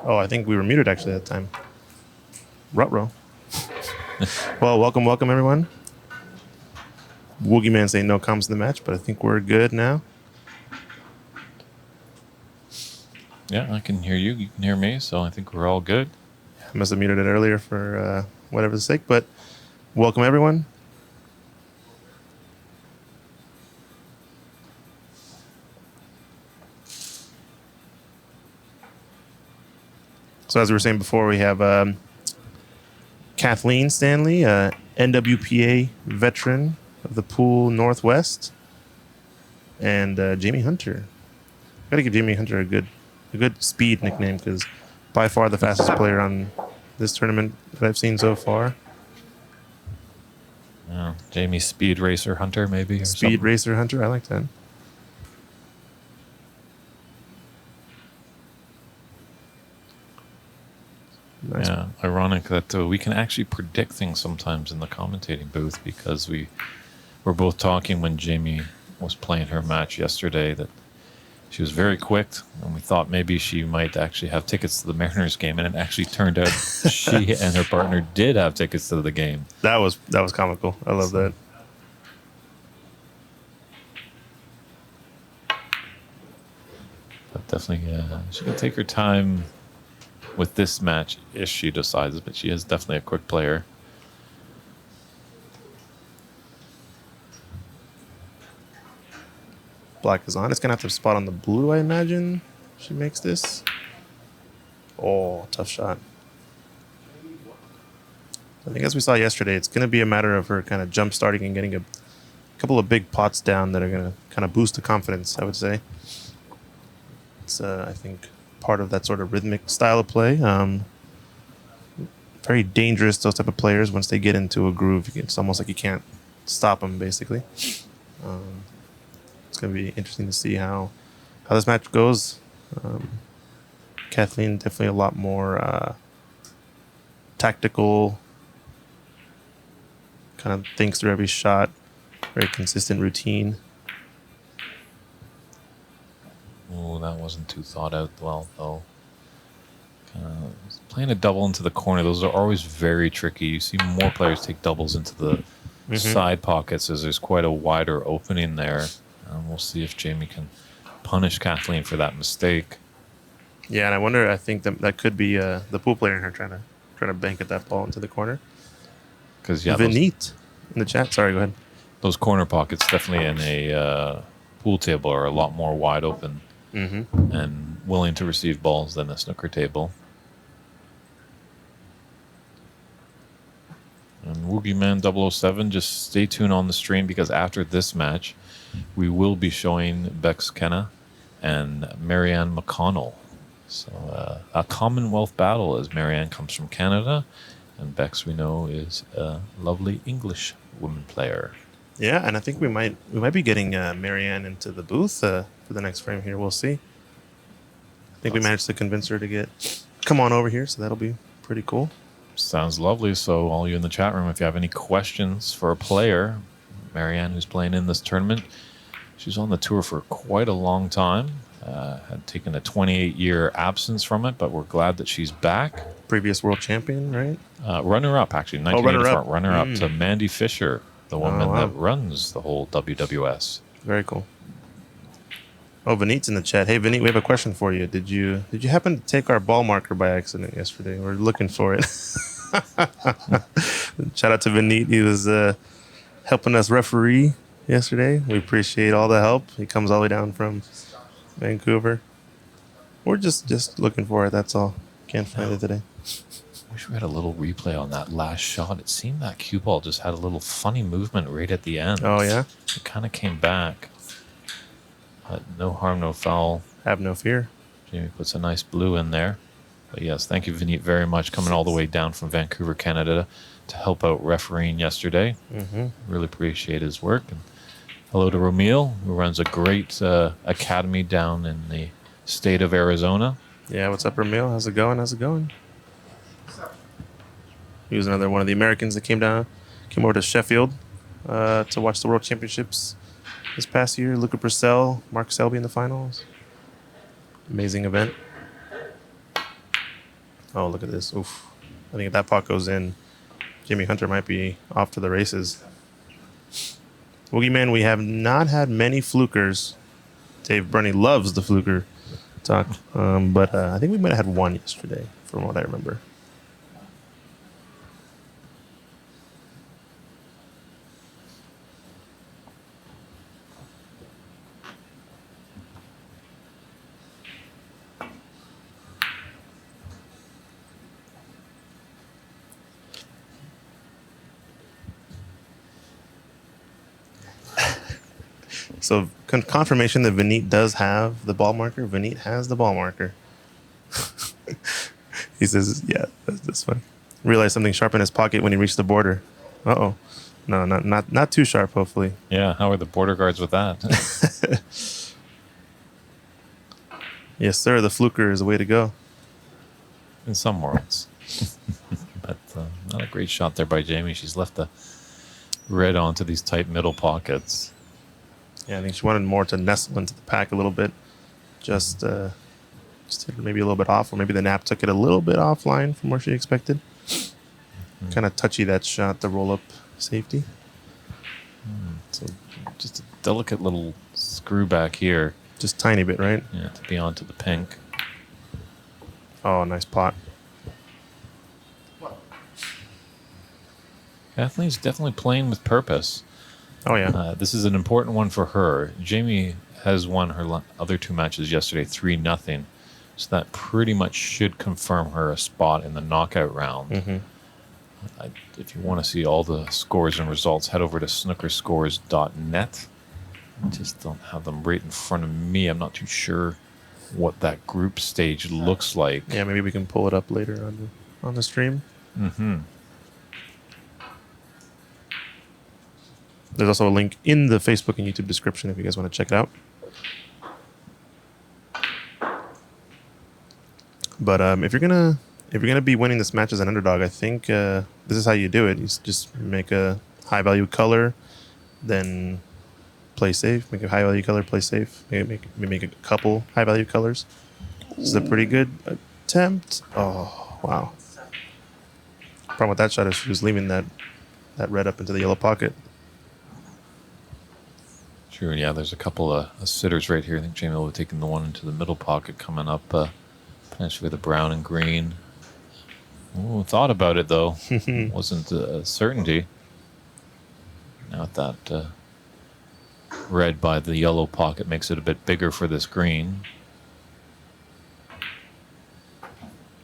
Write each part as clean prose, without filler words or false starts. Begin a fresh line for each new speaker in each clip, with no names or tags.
Oh, I think we were muted actually that time. Ruh-roh. Well, welcome, everyone. Woogie Man saying no comments in the match, but I think we're good now.
Yeah, I can hear you. You can hear me, so I think we're all good.
I must have muted it earlier for whatever's sake, but welcome, everyone. So as we were saying before, we have Kathleen Stanley, NWPA veteran of the Pool Northwest, and Jamie Hunter. Got to give Jamie Hunter a good speed nickname because by far the fastest player on this tournament that I've seen so far.
Jamie Speed Racer Hunter, maybe. Or
Speed
something.
Racer Hunter, I like that. Nice.
Yeah, ironic that we can actually predict things sometimes in the commentating booth because we were both talking when Jamie was playing her match yesterday that she was very quick, and we thought maybe she might actually have tickets to the Mariners game, and it actually turned out she and her partner did have tickets to the game.
That was comical. I love that.
But definitely, she can take her time with this match if she decides, but she is definitely a quick player.
Black is on. It's going to have to spot on the blue, I imagine. She makes this. Oh, tough shot. I think as we saw yesterday, it's going to be a matter of her kind of jump starting and getting a couple of big pots down that are going to kind of boost the confidence, I would say. It's, I think, part of that sort of rhythmic style of play. Very dangerous, those type of players. Once they get into a groove, it's almost like you can't stop them, basically. It's going to be interesting to see how this match goes. Kathleen definitely a lot more tactical, kind of thinks through every shot, very consistent routine.
Oh, that wasn't too thought out well, though. Playing a double into the corner, those are always very tricky. You see more players take doubles into the side pockets as there's quite a wider opening there. We'll see if Jamie can punish Kathleen for that mistake.
Yeah, and I wonder, I think that could be the pool player in her trying to bank at that ball into the corner.
Because
Vineet in the chat. Sorry, go ahead.
Those corner pockets definitely in a pool table are a lot more wide open and willing to receive balls than a snooker table. And Woogie Man 007, just stay tuned on the stream because after this match, we will be showing Bex Kenna and Maryann McConnell. So a Commonwealth battle as Maryann comes from Canada, and Bex, we know, is a lovely English woman player.
Yeah, and I think we might be getting Maryann into the booth for the next frame here. We'll see. I think we managed to convince her to come on over here, so that'll be pretty cool.
Sounds lovely. So all you in the chat room, if you have any questions for a player, Maryann, who's playing in this tournament, she's on the tour for quite a long time. Had taken a 28-year absence from it, but we're glad that she's back.
Previous world champion, right?
Runner-up, actually. 1984. Runner-up to Mandy Fisher, the woman that runs the whole WWS.
Very cool. Oh, Vinit's in the chat. Hey, Vinit, we have a question for you. Did you happen to take our ball marker by accident yesterday? We're looking for it. Shout out to Vinit. He was helping us referee yesterday. We appreciate all the help. He comes all the way down from Vancouver. We're just looking for it. That's all. Can't find it today.
Wish we had a little replay on that last shot. It seemed that cue ball just had a little funny movement right at the end.
Oh, yeah?
It kind of came back. But no harm, no foul.
Have no fear.
Jamie puts a nice blue in there. But yes, thank you, Vinit, very much. Coming all the way down from Vancouver, Canada to help out refereeing yesterday.
Mm-hmm.
Really appreciate his work. And hello to Romil, who runs a great academy down in the state of Arizona.
Yeah, what's up, Ramil? How's it going? He was another one of the Americans that came over to Sheffield to watch the World Championships this past year. Luca Purcell, Mark Selby in the finals. Amazing event. Oh, look at this. Oof. I think if that pot goes in, Jimmy Hunter might be off to the races. Woogie Man, we have not had many flukers. Dave Burney loves the fluker talk. But I think we might have had one yesterday, from what I remember. So confirmation that Vinit does have the ball marker. Vinit has the ball marker. He says, yeah, that's funny. Realized something sharp in his pocket when he reached the border. Uh-oh. No, not too sharp, hopefully.
Yeah, how are the border guards with that?
Yes, sir. The fluker is the way to go.
In some worlds. But not a great shot there by Jamie. She's left the red onto these tight middle pockets.
Yeah, I think she wanted more to nestle into the pack a little bit. Just hit her maybe a little bit off, or maybe the nap took it a little bit offline from where she expected. Mm-hmm. Kind of touchy, that shot, the roll-up safety.
So just a delicate little screw back here.
Just tiny bit, right?
Yeah, to be onto the pink.
Oh, nice pot.
Kathleen's definitely playing with purpose.
Oh, yeah.
This is an important one for her. Jamie has won her other two matches yesterday 3-0. So that pretty much should confirm her a spot in the knockout round.
Mm-hmm.
If you want to see all the scores and results, head over to snookerscores.net. I just don't have them right in front of me. I'm not too sure what that group stage looks like.
Yeah, maybe we can pull it up later on the stream.
Mm-hmm.
There's also a link in the Facebook and YouTube description if you guys want to check it out. But if you're gonna be winning this match as an underdog, I think this is how you do it. You just make a high value color, then play safe. Make a high value color, play safe. Maybe make a couple high value colors. This is a pretty good attempt. Oh wow! Problem with that shot is she was leaving that red up into the yellow pocket.
Sure, yeah, there's a couple of sitters right here. I think Jamie will be taking the one into the middle pocket coming up, potentially the brown and green. Ooh, thought about it, though. Wasn't a certainty. Now that red by the yellow pocket makes it a bit bigger for this green.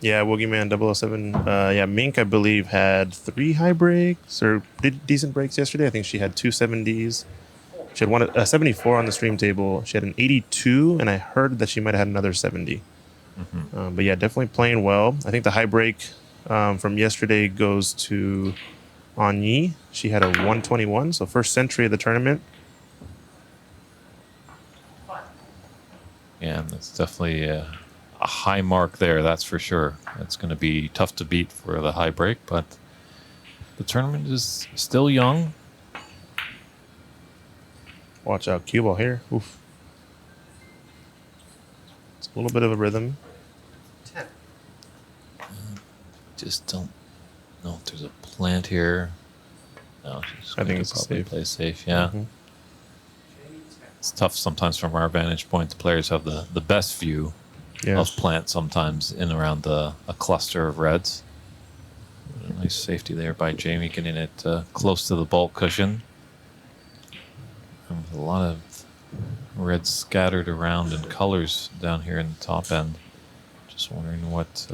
Yeah, Woogieman 007. Yeah, Mink, I believe, had 3 high breaks or did decent breaks yesterday. I think she had 2 70s. She had a 74 on the stream table. She had an 82, and I heard that she might have had another 70. But yeah, definitely playing well. I think the high break from yesterday goes to Anyi. She had a 121, so first century of the tournament.
Yeah, and that's definitely a high mark there, that's for sure. It's going to be tough to beat for the high break, but the tournament is still young.
Watch out, cue ball here. Oof. It's a little bit of a rhythm.
Just don't know if there's a plant here. No, she's
I think
going
it's
to probably
safe.
play safe, yeah. It's tough sometimes from our vantage point. The players have the best view
Yeah.
of plant sometimes in around a cluster of reds. A nice safety there by Jamie, getting it close to the bulk cushion. And with a lot of reds scattered around in colors down here in the top end. Just wondering what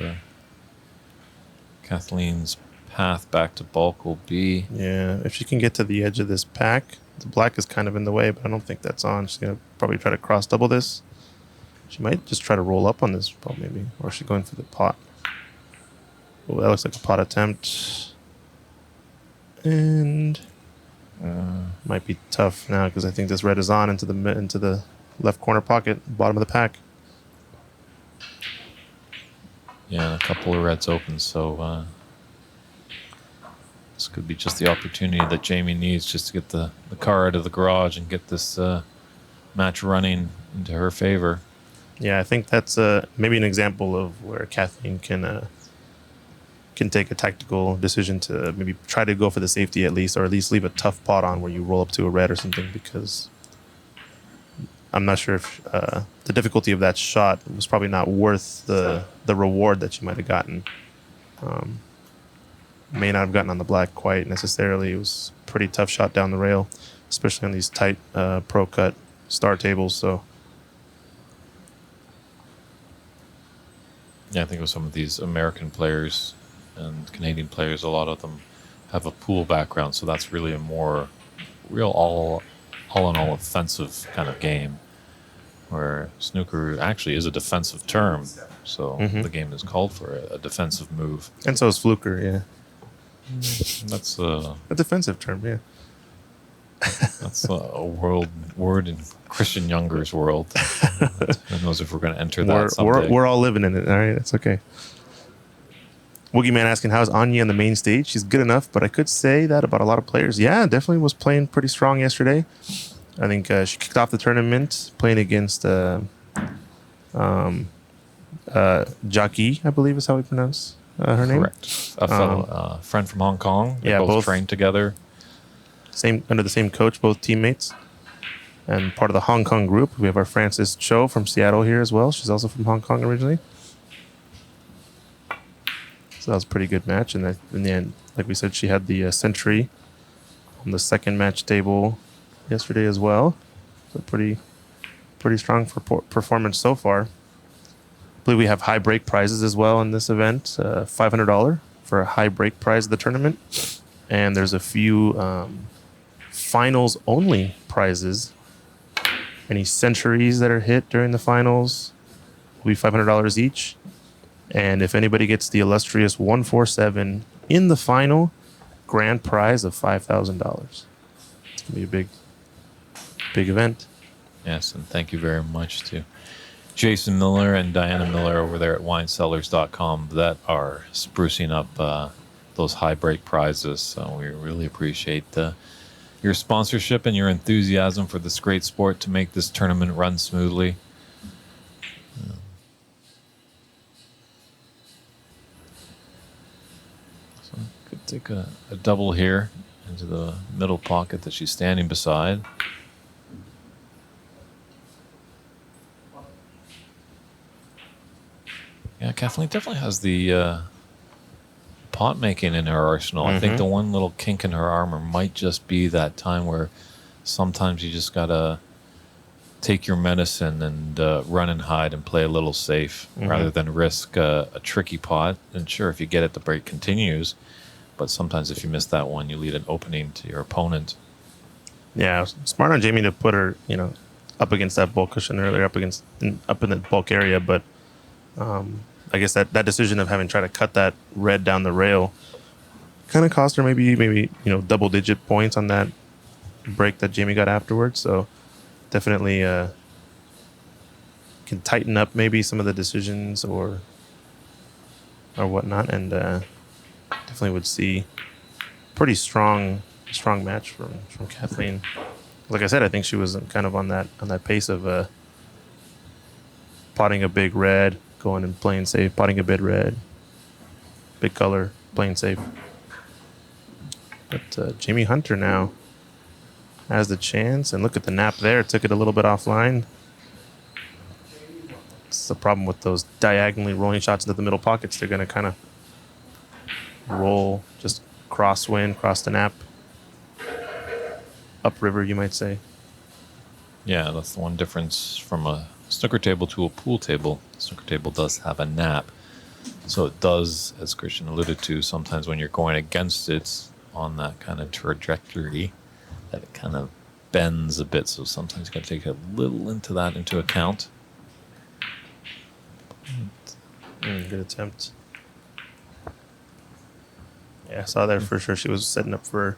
Kathleen's path back to bulk will be.
Yeah, if she can get to the edge of this pack, the black is kind of in the way, but I don't think that's on. She's going to probably try to cross double this. She might just try to roll up on this ball, maybe. Or she's going for the pot. Oh, that looks like a pot attempt. And might be tough now because I think this red is on into the left corner pocket, bottom of the pack.
Yeah, a couple of reds open, so this could be just the opportunity that Jamie needs just to get the car out of the garage and get this match running into her favor.
Yeah, I think that's maybe an example of where Kathleen can take a tactical decision to maybe try to go for the safety at least, or at least leave a tough pot on where you roll up to a red or something, because I'm not sure if the difficulty of that shot was probably not worth the reward that you might have gotten. May not have gotten on the black quite necessarily. It was a pretty tough shot down the rail, especially on these tight pro cut star tables. So
yeah, I think with some of these American players and Canadian players, a lot of them have a pool background, so that's really a more real all in all offensive kind of game, where snooker actually is a defensive term, so the game is called for a defensive move.
and so is fluker, yeah,
That's
a defensive term, yeah.
that's a word in Christian Younger's world. Who knows if we're going to enter that someday.
We're all living in it. All right, it's okay. Woogie Man asking, how's Anya on the main stage? She's good enough, but I could say that about a lot of players. Yeah, definitely was playing pretty strong yesterday. I think she kicked off the tournament playing against Jackie, I believe is how we pronounce her name.
Correct. A fellow friend from Hong Kong. They
yeah,
both trained together.
Under the same coach, both teammates, and part of the Hong Kong group. We have our Frances Cho from Seattle here as well. She's also from Hong Kong originally. So that was a pretty good match. And in the end, like we said, she had the century on the second match table yesterday as well. So pretty strong performance so far. I believe we have high break prizes as well in this event. $500 for a high break prize of the tournament. And there's a few finals only prizes. Any centuries that are hit during the finals will be $500 each. And if anybody gets the illustrious 147 in the final, grand prize of $5,000. It's going to be a big event.
Yes, and thank you very much to Jason Miller and Diana Miller over there at winecellars.com that are sprucing up those high break prizes. So we really appreciate your sponsorship and your enthusiasm for this great sport to make this tournament run smoothly. So could take a double here into the middle pocket that she's standing beside. Yeah, Kathleen definitely has the pot making in her arsenal. I think the one little kink in her armor might just be that time where sometimes you just gotta take your medicine and run and hide and play a little safe rather than risk a tricky pot. And sure, if you get it, the break continues. But sometimes if you miss that one, you leave an opening to your opponent.
Yeah, smart on Jamie to put her, up against that bulk cushion earlier, up in the bulk area. But I guess that decision of having tried to cut that red down the rail kind of cost her maybe double-digit points on that break that Jamie got afterwards. So definitely can tighten up maybe some of the decisions or whatnot, and definitely would see pretty strong match from Kathleen. Like I said, I think she was kind of on that pace of potting a big red, going and playing safe, potting a big red, big color, playing safe. But Jamie Hunter now has the chance, and look at the nap there. Took it a little bit offline. It's the problem with those diagonally rolling shots into the middle pockets. They're going to kind of roll, just crosswind, cross the nap, upriver, you might say.
Yeah, that's the one difference from a snooker table to a pool table. Snooker table does have a nap. So it does, as Christian alluded to, sometimes when you're going against it on that kind of trajectory, that it kind of bends a bit. So sometimes you got to take a little into account.
Good attempt. Yeah, I saw there for sure. She was setting up for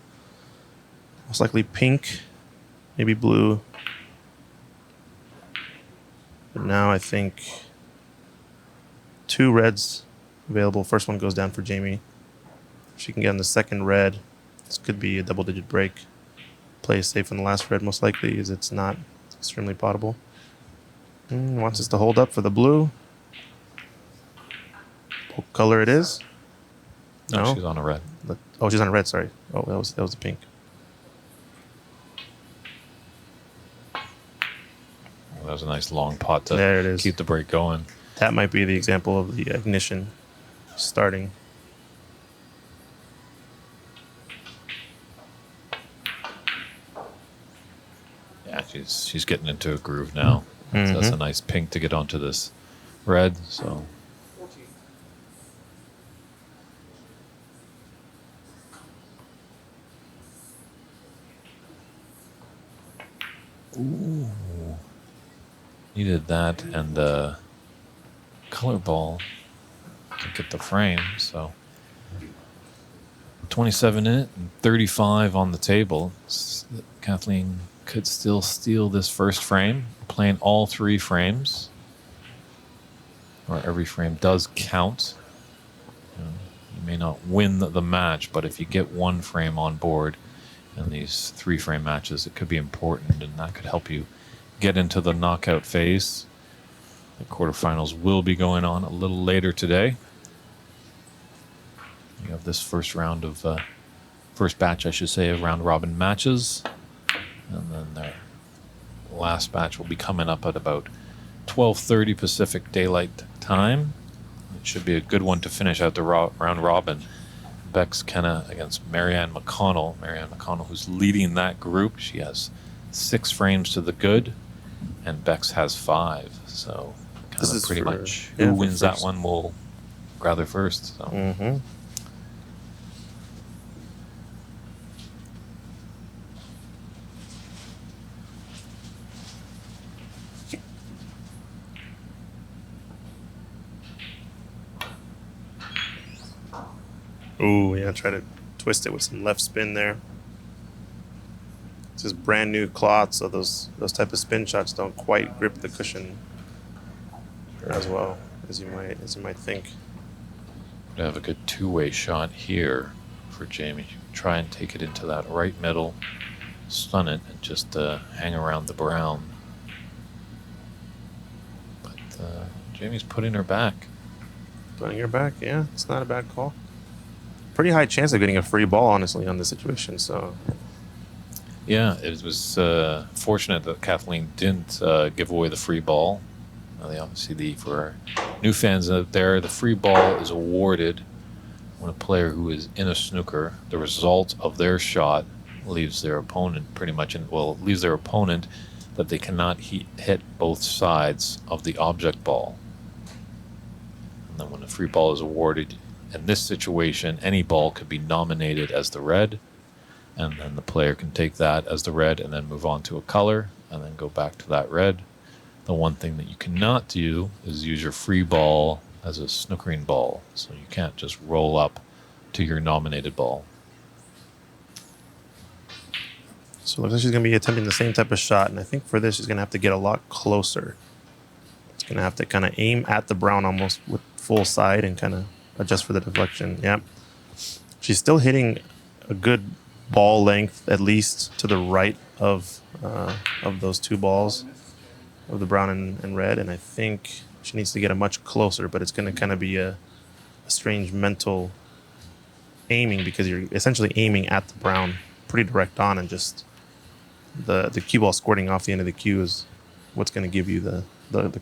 most likely pink, maybe blue. But now I think 2 reds available. First one goes down for Jamie. If she can get on the second red, this could be a double-digit break. Play safe on the last red, most likely, as it's not extremely potable. Wants us to hold up for the blue. What color it is?
No, she's on a red.
Oh, she's on a red. Sorry. Oh, that was a pink.
Well, that was a nice long pot
There it is.
Keep the break going.
That might be the example of the ignition starting.
Yeah, she's getting into a groove now. So that's a nice pink to get onto this red. So. Ooh. Needed that and the color ball to get the frame. So 27 in it and 35 on the table. Kathleen could still steal this first frame, playing all 3 frames, or every frame does count. You may not win the match, but if you get 1 frame on board in these 3-frame matches, it could be important, and that could help you get into the knockout phase. The quarterfinals will be going on a little later today. We have this first batch, I should say, of round-robin matches. And then the last batch will be coming up at about 12:30 Pacific Daylight Time. It should be a good one to finish out the round-robin. Bex Kenna against Maryann McConnell. Maryann McConnell, who's leading that group. She has 6 frames to the good, and Bex has 5. So kind of pretty much who wins that one will gather first. So.
Ooh, yeah, try to twist it with some left spin there. This is brand new cloth, so those type of spin shots don't quite grip the cushion as well as you might think.
We have a good 2-way shot here for Jamie. Try and take it into that right middle, stun it, and just hang around the brown. But Jamie's putting her back.
Putting her back, yeah, it's not a bad call. Pretty high chance of getting a free ball, honestly, on this situation. So,
yeah, it was fortunate that Kathleen didn't give away the free ball. Obviously, for our new fans out there, the free ball is awarded when a player who is in a snooker, the result of their shot leaves their opponent leaves their opponent that they cannot hit both sides of the object ball. And then when a free ball is awarded, in this situation, any ball could be nominated as the red, and then the player can take that as the red and then move on to a color and then go back to that red. The one thing that you cannot do is use your free ball as a snookering ball. So you can't just roll up to your nominated ball.
So it looks like she's going to be attempting the same type of shot, and I think for this she's going to have to get a lot closer. She's going to have to kind of aim at the brown almost with full side and kind of adjust for the deflection. Yep. She's still hitting a good ball length, at least to the right of those two balls, of the brown and red, and I think she needs to get it much closer, but it's going to kind of be a strange mental aiming because you're essentially aiming at the brown pretty direct on, and just the cue ball squirting off the end of the cue is what's going to give you the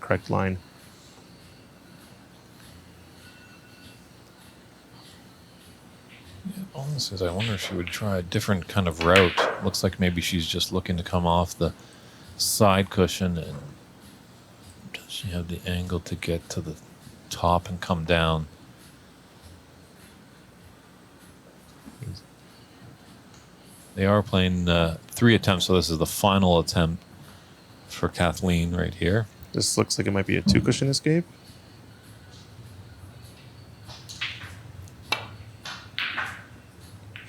correct line.
Yeah, honestly, I wonder if she would try a different kind of route. Looks like maybe she's just looking to come off the side cushion, and does she have the angle to get to the top and come down? They are playing 3 attempts, so this is the final attempt for Kathleen right here.
This looks like it might be a 2-cushion escape.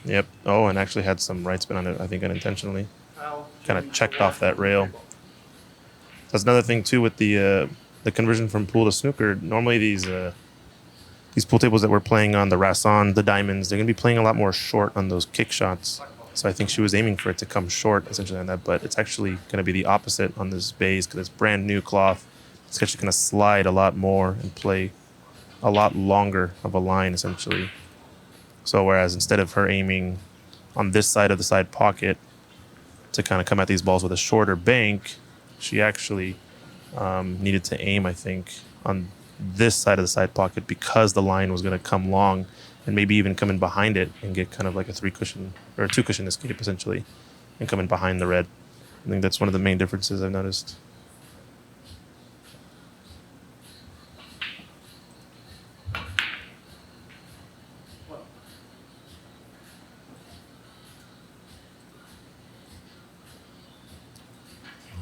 Yep. Oh, and actually had some right spin on it, I think unintentionally. Kind of checked off that rail. That's another thing, too, with the conversion from pool to snooker. Normally these pool tables that we're playing on, the Rasson, the diamonds, they're going to be playing a lot more short on those kick shots. So I think she was aiming for it to come short, essentially, on that. But it's actually going to be the opposite on this base because it's brand new cloth. It's actually going to slide a lot more and play a lot longer of a line, essentially. So whereas instead of her aiming on this side of the side pocket to kind of come at these balls with a shorter bank, she actually needed to aim, I think, on this side of the side pocket because the line was going to come long and maybe even come in behind it and get kind of like a 3-cushion or a 2-cushion escape, essentially, and come in behind the red. I think that's one of the main differences I've noticed.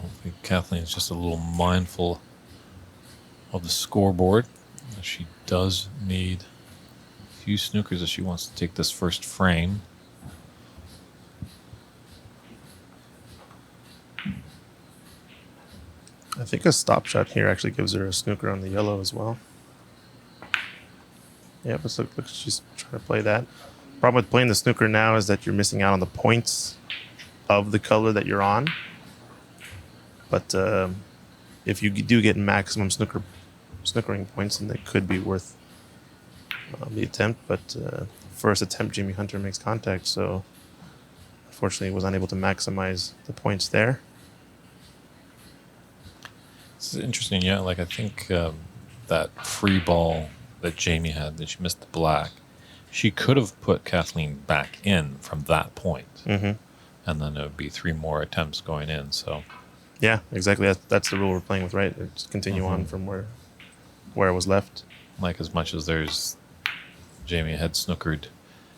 I think Kathleen's just a little mindful of the scoreboard. She does need a few snookers if she wants to take this first frame.
I think a stop shot here actually gives her a snooker on the yellow as well. Yeah, but look, she's trying to play that. Problem with playing the snooker now is that you're missing out on the points of the color that you're on. But if you do get maximum snookering points, then it could be worth the attempt. But first attempt, Jamie Hunter makes contact, so unfortunately was unable to maximize the points there.
This is interesting, yeah. Like I think that free ball that Jamie had, that she missed the black, she could have put Kathleen back in from that point, and then it would be 3 more attempts going in. So,
yeah, exactly. That's the rule we're playing with, right? Just continue on from where it was left.
Like as much as there's Jamie had snookered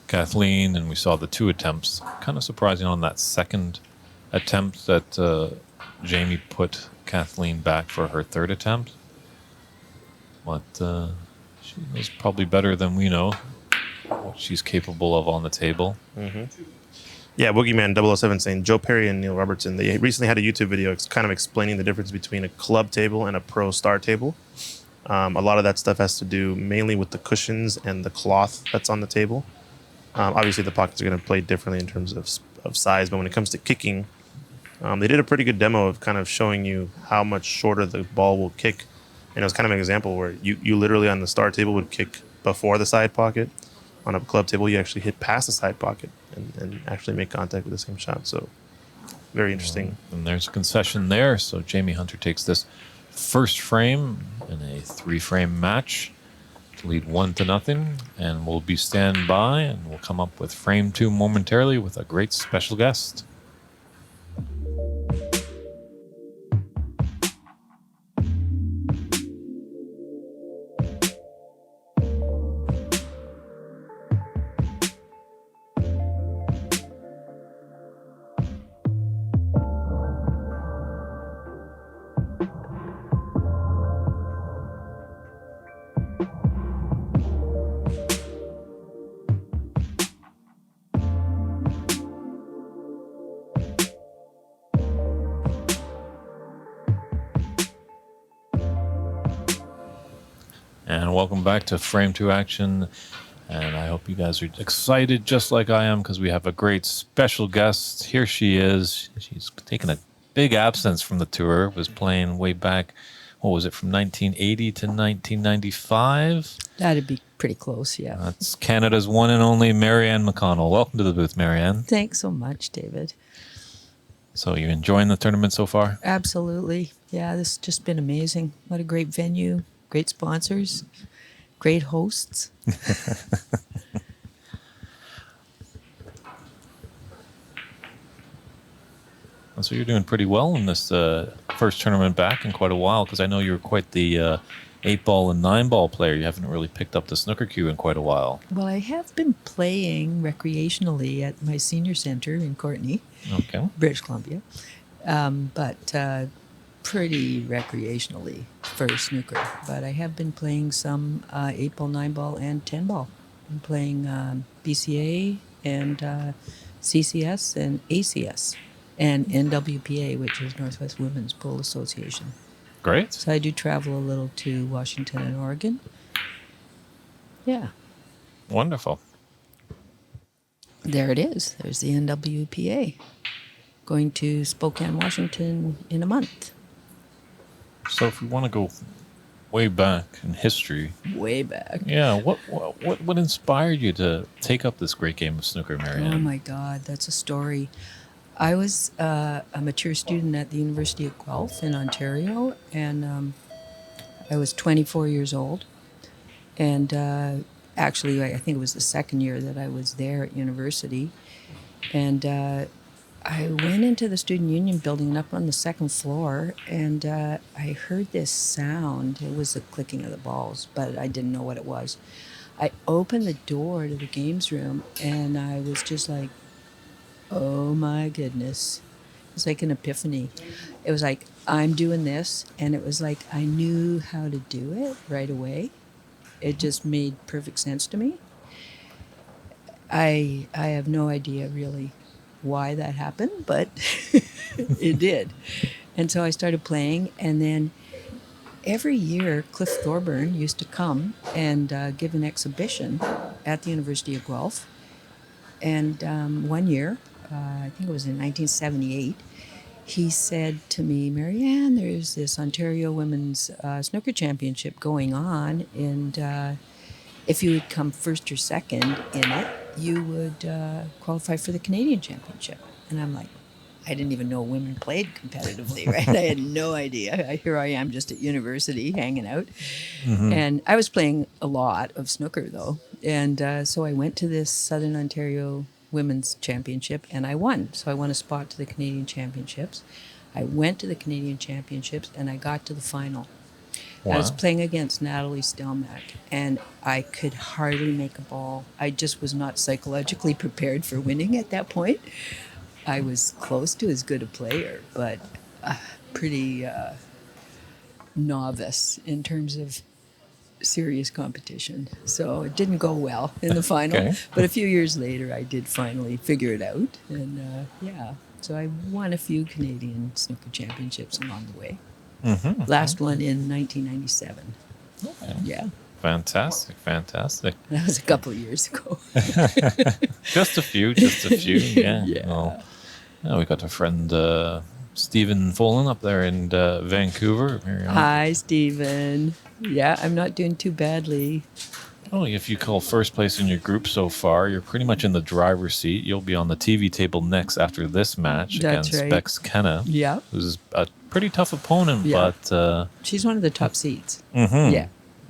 Kathleen, and we saw the 2 attempts. Kind of surprising on that second attempt that Jamie put Kathleen back for her 3rd attempt. But she knows probably better than we know what she's capable of on the table.
Yeah, Boogeyman 007 saying Joe Perry and Neil Robertson, they recently had a YouTube video kind of explaining the difference between a club table and a pro star table. A lot of that stuff has to do mainly with the cushions and the cloth that's on the table. Obviously, the pockets are going to play differently in terms of size, but when it comes to kicking, they did a pretty good demo of kind of showing you how much shorter the ball will kick. And it was kind of an example where you literally on the star table would kick before the side pocket. On a club table, you actually hit past the side pocket and actually make contact with the same shot. So very interesting.
And there's a concession there. So Jamie Hunter takes this first frame in a 3-frame match to lead 1-0. And we'll be stand by, and we'll come up with frame 2 momentarily with a great special guest. welcome back to Frame 2 Action. And I hope you guys are excited just like I am because we have a great special guest. Here she is. She's taken a big absence from the tour. Was playing way back, what was it, from 1980 to 1995?
That'd be pretty close, yeah.
That's Canada's one and only Maryann McConnell. Welcome to the booth, Maryann.
Thanks so much, David.
So you enjoying the tournament so far?
Absolutely. Yeah, this has just been amazing. What a great venue, great sponsors, great hosts.
So you're doing pretty well in this first tournament back in quite a while, because I know you're quite the 8-ball and 9-ball player. You haven't really picked up the snooker cue in quite a while.
Well, I have been playing recreationally at my senior center in Courtenay,
Okay.
British Columbia, but pretty recreationally for snooker. But I have been playing some 8-ball, 9-ball, and 10-ball. I'm playing BCA and CCS and ACS and NWPA, which is Northwest Women's Pool Association.
Great.
So I do travel a little to Washington and Oregon. Yeah.
Wonderful.
There it is. There's the NWPA. Going to Spokane, Washington in a month.
So if we want to go way back in history,
Way back.
yeah, what inspired you to take up this great game of snooker, Maryann?
Oh my God, that's a story. I was a mature student at the University of Guelph in Ontario, and I was 24 years old. And actually, I think it was the second year that I was there at university. And I went into the student union building up on the second floor, and I heard this sound. It was the clicking of the balls, but I didn't know what it was. I opened the door to the games room, and I was just like, oh my goodness. It was like an epiphany. It was like, I'm doing this, and it was like I knew how to do it right away. It just made perfect sense to me. I have no idea really why that happened, but it did. And so I started playing, and then every year Cliff Thorburn used to come and give an exhibition at the University of Guelph. And one year, I think it was in 1978, he said to me, Maryann, there's this Ontario Women's Snooker Championship going on, and if you would come first or second in it, you would qualify for the Canadian Championship. And I'm like, I didn't even know women played competitively, right? I had no idea. Here I am just at university hanging out. Mm-hmm. And I was playing a lot of snooker, though. And so I went to this Southern Ontario Women's Championship, and I won. So I won a spot to the Canadian Championships. I went to the Canadian Championships, and I got to the final. Wow. I was playing against Natalie Stelmack, and I could hardly make a ball. I just was not psychologically prepared for winning at that point. I was close to as good a player, but pretty novice in terms of serious competition. So it didn't go well in the final. Okay. But a few years later, I did finally figure it out. And so I won a few Canadian snooker championships along the way. Mm-hmm. Last one in 1997.
Okay.
Yeah.
Fantastic.
That was a couple of years ago.
Just a few. Yeah.
Yeah.
Well, yeah, we got a friend, Stephen Folan, up there in Vancouver.
Hi, Stephen. Yeah, I'm not doing too badly.
Oh, if you call first place in your group so far, you're pretty much in the driver's seat. You'll be on the TV table next after this match against Bex Kenna.
Yeah.
Who's a pretty tough opponent,
yeah.
But...
she's one of the top seeds.
Mm-hmm.
Yeah.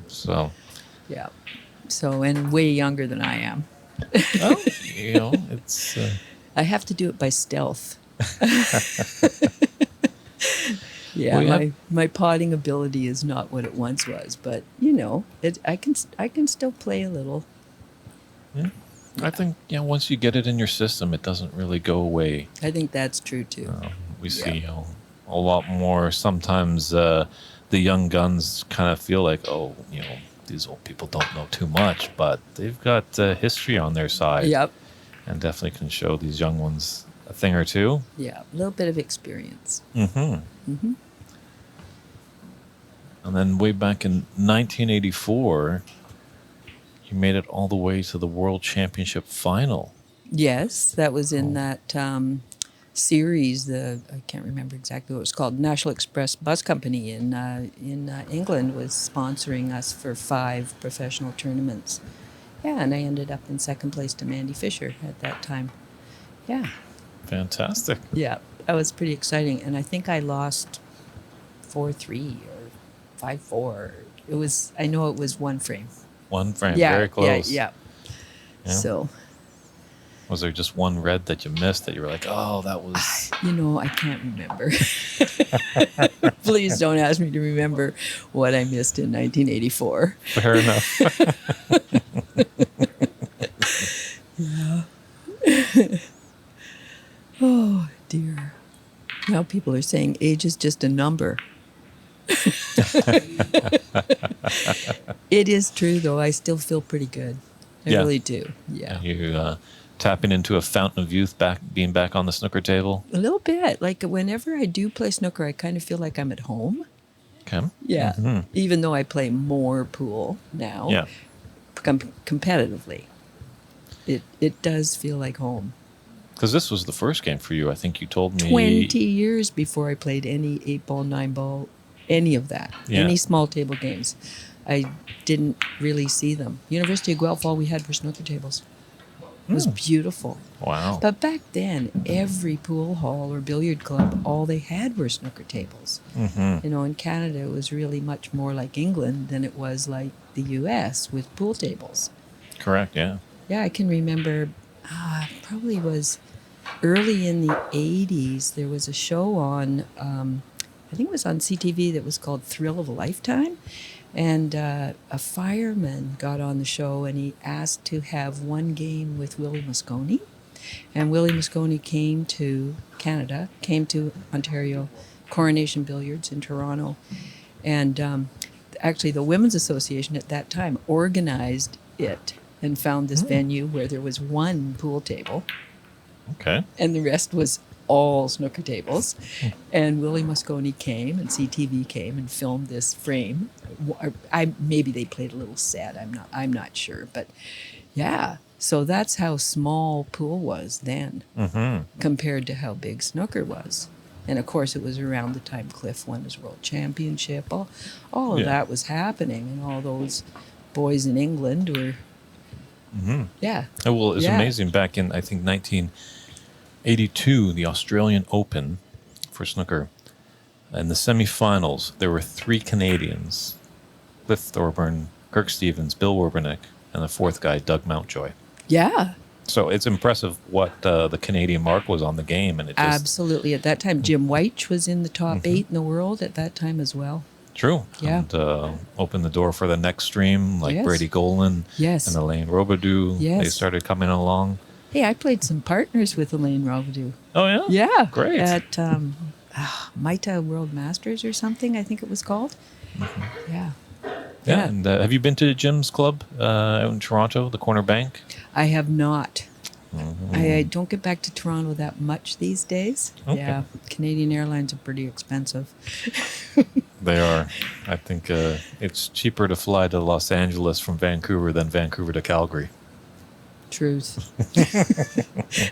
So...
yeah. So, and way younger than I am.
Well, it's...
I have to do it by stealth. Yeah,
well,
my potting ability is not what it once was, but I can still play a little.
Yeah, I think once you get it in your system, it doesn't really go away.
I think that's true too.
We see a lot more. Sometimes the young guns kind of feel like, these old people don't know too much, but they've got history on their side.
Yep.
And definitely can show these young ones a thing or two.
Yeah, a little bit of experience.
Mm-hmm.
Mm-hmm.
And then way back in 1984, you made it all the way to the World Championship final.
Yes, that was in that series. I can't remember exactly what it was called. National Express Bus Company in England was sponsoring us for 5 professional tournaments. Yeah, and I ended up in second place to Mandy Fisher at that time. Yeah.
Fantastic.
Yeah, that was pretty exciting. And I think I lost 4-3 or 5-4. I know it was one frame.
One frame,
Yeah,
very close.
Yeah. So.
Was there just one red that you missed that you were like, oh, that was...
I can't remember. Please don't ask me to remember what I missed in 1984.
Fair enough.
Yeah. Oh, dear. Now people are saying age is just a number. It is true, though. I still feel pretty good. I really do. Yeah.
You tapping into a fountain of youth, being back on the snooker table?
A little bit. Like whenever I do play snooker, I kind of feel like I'm at home.
Okay.
Yeah.
Mm-hmm.
Even though I play more pool now.
Yeah.
Competitively. It does feel like home.
Because this was the first game for you, I think you told me.
20 years before I played any 8-ball, 9-ball, any of that.
Yeah.
Any small table games. I didn't really see them. University of Guelph, all we had were snooker tables. It was beautiful.
Wow.
But back then, every pool hall or billiard club, all they had were snooker tables.
Mm-hmm.
In Canada, it was really much more like England than it was like the U.S. with pool tables.
Correct, yeah.
Yeah, I can remember, probably was early in the 80s, there was a show on, I think it was on CTV that was called Thrill of a Lifetime. And a fireman got on the show and he asked to have one game with Willie Mosconi. And Willie Mosconi came to Canada, came to Ontario, Coronation Billiards in Toronto. And actually the Women's Association at that time organized it and found this venue where there was one pool table.
Okay.
And the rest was all snooker tables. And Willie Mosconi came and CTV came and filmed this frame. Maybe they played a little set. I'm not sure, but yeah. So that's how small pool was then compared to how big snooker was. And of course it was around the time Cliff won his world championship. All of that was happening, and all those boys in England were yeah.
Well, it was amazing back in, I think, 1982, the Australian Open for snooker. In the semifinals, there were 3 Canadians, Cliff Thorburn, Kirk Stevens, Bill Werbernick, and the 4th guy, Doug Mountjoy.
Yeah.
So it's impressive what the Canadian mark was on the game. And it just,
absolutely. At that time, Jim White was in the top 8 in the world at that time as well.
True.
Yeah.
And opened the door for the next stream, like Brady Golan and Elaine Robidou.
Yes.
They started coming along.
Hey, I played some partners with Elaine Robidou.
Oh, yeah?
Yeah.
Great.
At Maita World Masters or something, I think it was called. Yeah.
Yeah. And have you been to Jim's club out in Toronto, the Corner Bank?
I have not. I don't get back to Toronto that much these days.
Okay.
Yeah. Canadian Airlines are pretty expensive.
They are. I think it's cheaper to fly to Los Angeles from Vancouver than Vancouver to Calgary.
Truth.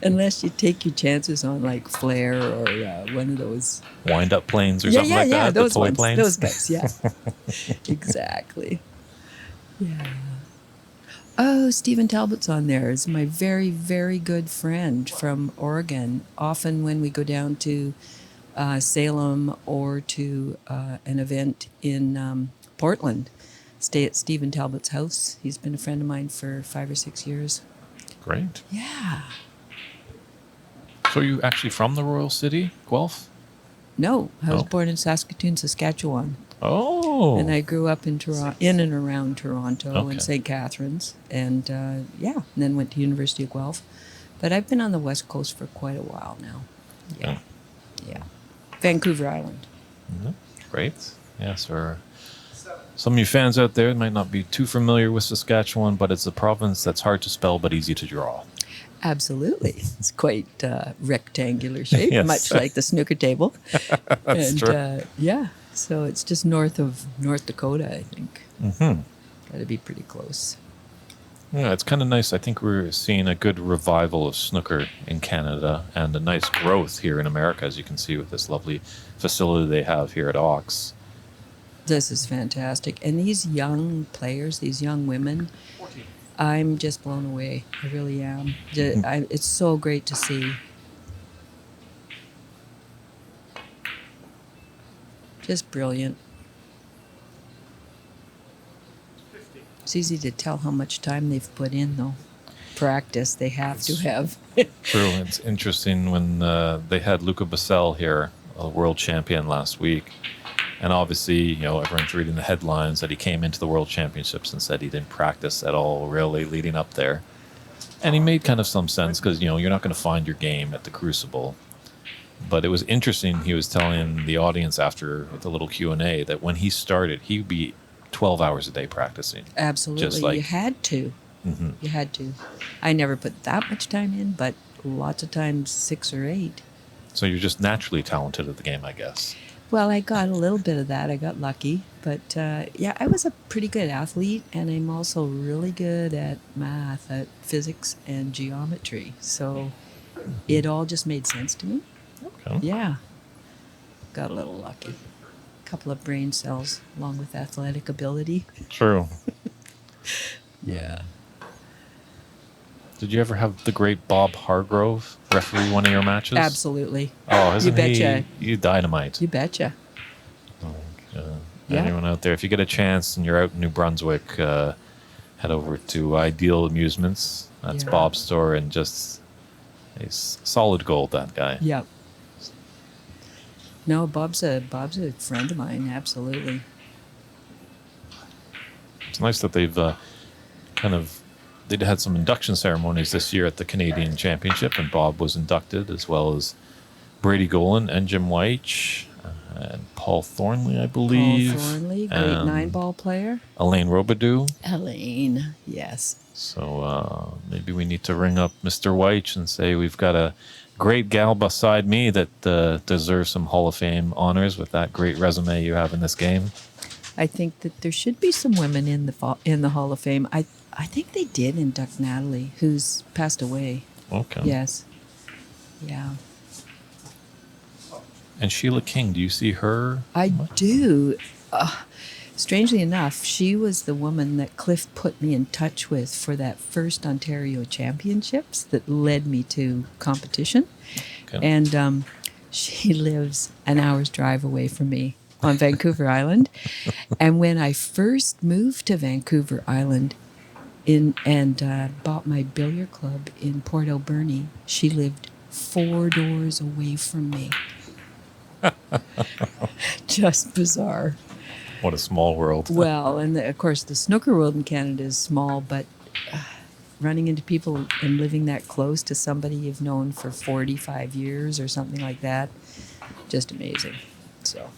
Unless you take your chances on like Flair or one of those
wind-up planes or something like that.
Those
the toy
ones,
planes.
those guys, yeah. Exactly. Yeah. Oh, Stephen Talbot's on there. Is my very, very good friend from Oregon. Often when we go down to Salem or to an event in Portland, stay at Stephen Talbot's house. He's been a friend of mine for 5 or 6 years.
Great.
Yeah.
So are you actually from the Royal City, Guelph?
No, I was born in Saskatoon, Saskatchewan.
Oh.
And I grew up in in and around Toronto
Okay.
and St. Catharines. And and then went to University of Guelph. But I've been on the West Coast for quite a while now. Yeah. Yeah. Vancouver Island.
Great. Yes, sir. Some of you fans out there might not be too familiar with Saskatchewan, but it's a province that's hard to spell but easy to draw.
Absolutely. It's quite rectangular shape,
Yes.
much like the snooker table.
That's
and
true.
yeah. So it's just north of North Dakota, I think.
Mm-hmm.
That'd be pretty close.
Yeah, it's kind of nice. I think we're seeing a good revival of snooker in Canada and a nice growth here in America, as you can see with this lovely facility they have here at Ox.
This is fantastic. And these young players, these young women, I'm just blown away. I really am. It's so great to see. Just brilliant. It's easy to tell how much time they've put in, though. Practice they have to have.
True. It's interesting when they had Luca Bassell here, a world champion last week. And obviously, you know, everyone's reading the headlines that he came into the World Championships and said he didn't practice at all, really, leading up there. And he made kind of some sense because, you know, you're not going to find your game at the Crucible. But it was interesting. He was telling the audience after the little Q&A that when he started, he'd be 12 hours a day practicing.
Absolutely.
Just like,
you had to.
Mm-hmm.
You had to. I never put that much time in, but lots of times 6 or 8.
So you're just naturally talented at the game, I guess.
Well, I got a little bit of that. I got lucky. But yeah, I was a pretty good athlete, and I'm also really good at math, at physics and geometry. So it all just made sense to me.
Okay.
Yeah. Got a little lucky. A couple of brain cells along with athletic ability.
True.
Yeah.
Did you ever have the great Bob Hargrove referee one of your matches?
Absolutely.
Oh, isn't
You betcha.
you dynamite?
You betcha. Yeah.
Anyone out there, if you get a chance and you're out in New Brunswick, head over to Ideal Amusements. That's
Yeah.
Bob's store, and just he's solid gold, that guy.
Yep. No, Bob's a friend of mine. Absolutely.
It's nice that they've they'd had some induction ceremonies this year at the Canadian Championship, and Bob was inducted, as well as Brady Golan and Jim Weich and Paul Thornley, I believe.
Paul Thornley, great
and
9-ball player.
Elaine Robidoux.
Elaine, yes.
So maybe we need to ring up Mr. Weich and say we've got a great gal beside me that deserves some Hall of Fame honors with that great resume you have in this game.
I think that there should be some women in the Hall of Fame. I think they did induct Natalie, who's passed away.
Okay.
Yes. Yeah.
And Sheila King, do you see her?
I do. Strangely enough, she was the woman that Cliff put me in touch with for that first Ontario Championships that led me to competition.
Okay.
And she lives an hour's drive away from me on Vancouver Island. And when I first moved to Vancouver Island and bought my billiard club in Port Burney, she lived 4 doors away from me. Just bizarre.
What a small world.
Well, and of course the snooker world in Canada is small, but running into people and living that close to somebody you've known for 45 years or something like that, just amazing. So,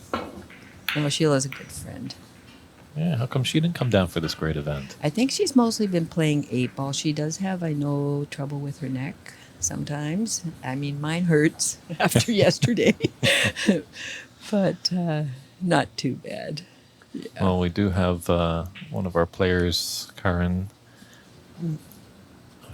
no, Sheila's a good friend.
Yeah, how come she didn't come down for this great event?
I think she's mostly been playing 8-ball. She does have, I know, trouble with her neck sometimes. I mean, mine hurts after yesterday, but not too bad. Yeah.
Well, we do have one of our players, Karen. Oh,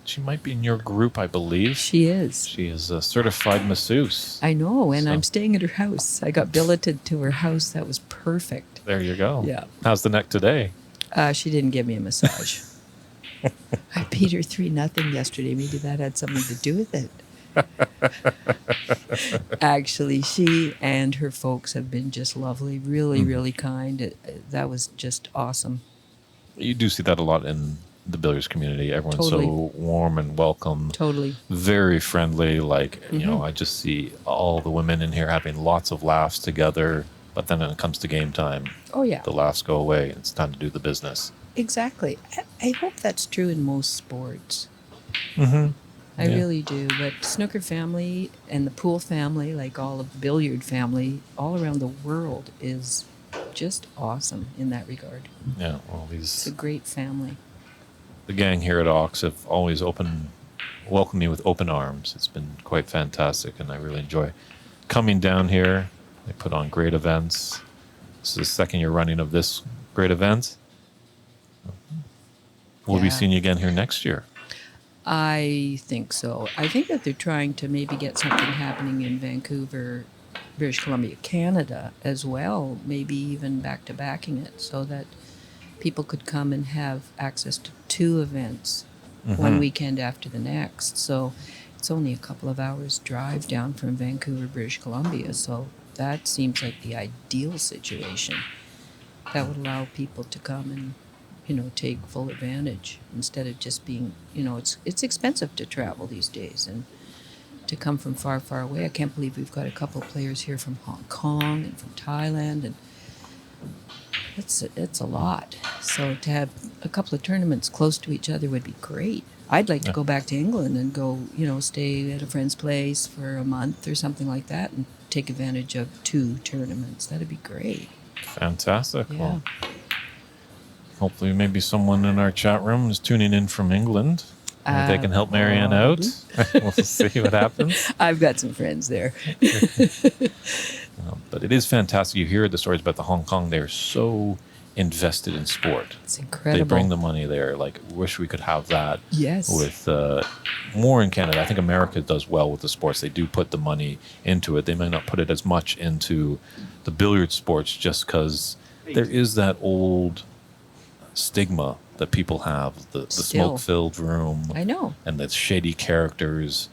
she might be in your group, I believe.
She is.
She is a certified masseuse.
I know, and
So-
I'm staying at her house. I got billeted to her house. That was perfect.
There you go.
Yeah.
How's the neck today?
She didn't give me a massage. I beat her 3-0 yesterday. Maybe that had something to do with it. Actually, she and her folks have been just lovely, really, really kind. That was just awesome.
You do see that a lot in the billiards community. Everyone's
Totally.
so warm and welcome.
Totally.
Very friendly. Like, you know, I just see all the women in here having lots of laughs together. But then when it comes to game time,
Oh, yeah.
the laughs go away. It's time to do the business.
Exactly. I hope that's true in most sports.
Mm-hmm.
I
Yeah.
really do. But snooker family and the pool family, like all of the billiard family, all around the world is just awesome in that regard.
Yeah, well,
It's a great family.
the gang here at Ox have always welcomed me with open arms. It's been quite fantastic, and I really enjoy coming down here They put on great events. This is the second year running of this great event. We'll be
Yeah.
seeing you again here next year.
I think so. I think that they're trying to maybe get something happening in Vancouver, British Columbia, Canada as well, maybe even back to backing it so that people could come and have access to two events one weekend after the next. So it's only a couple of hours drive down from Vancouver, British Columbia. So that seems like the ideal situation. That would allow people to come and, take full advantage instead of just being, it's expensive to travel these days and to come from far, far away. I can't believe we've got a couple of players here from Hong Kong and from Thailand, and it's a lot. So to have a couple of tournaments close to each other would be great. I'd like to go back to England and go, stay at a friend's place for a month or something like that and take advantage of two tournaments. That'd be great.
Fantastic.
Yeah.
Well, hopefully maybe someone in our chat room is tuning in from England. Maybe they can help Maryann out. We'll see what happens.
I've got some friends there.
But it is fantastic. You hear the stories about the Hong Kong. They're so invested in sport.
It's incredible.
They bring the money there. Like, wish we could have that.
Yes.
With more in Canada. I think America does well with the sports. They do put the money into it. They may not put it as much into the billiard sports just because there is that old stigma that people have, the smoke-filled room.
I know.
And the shady characters,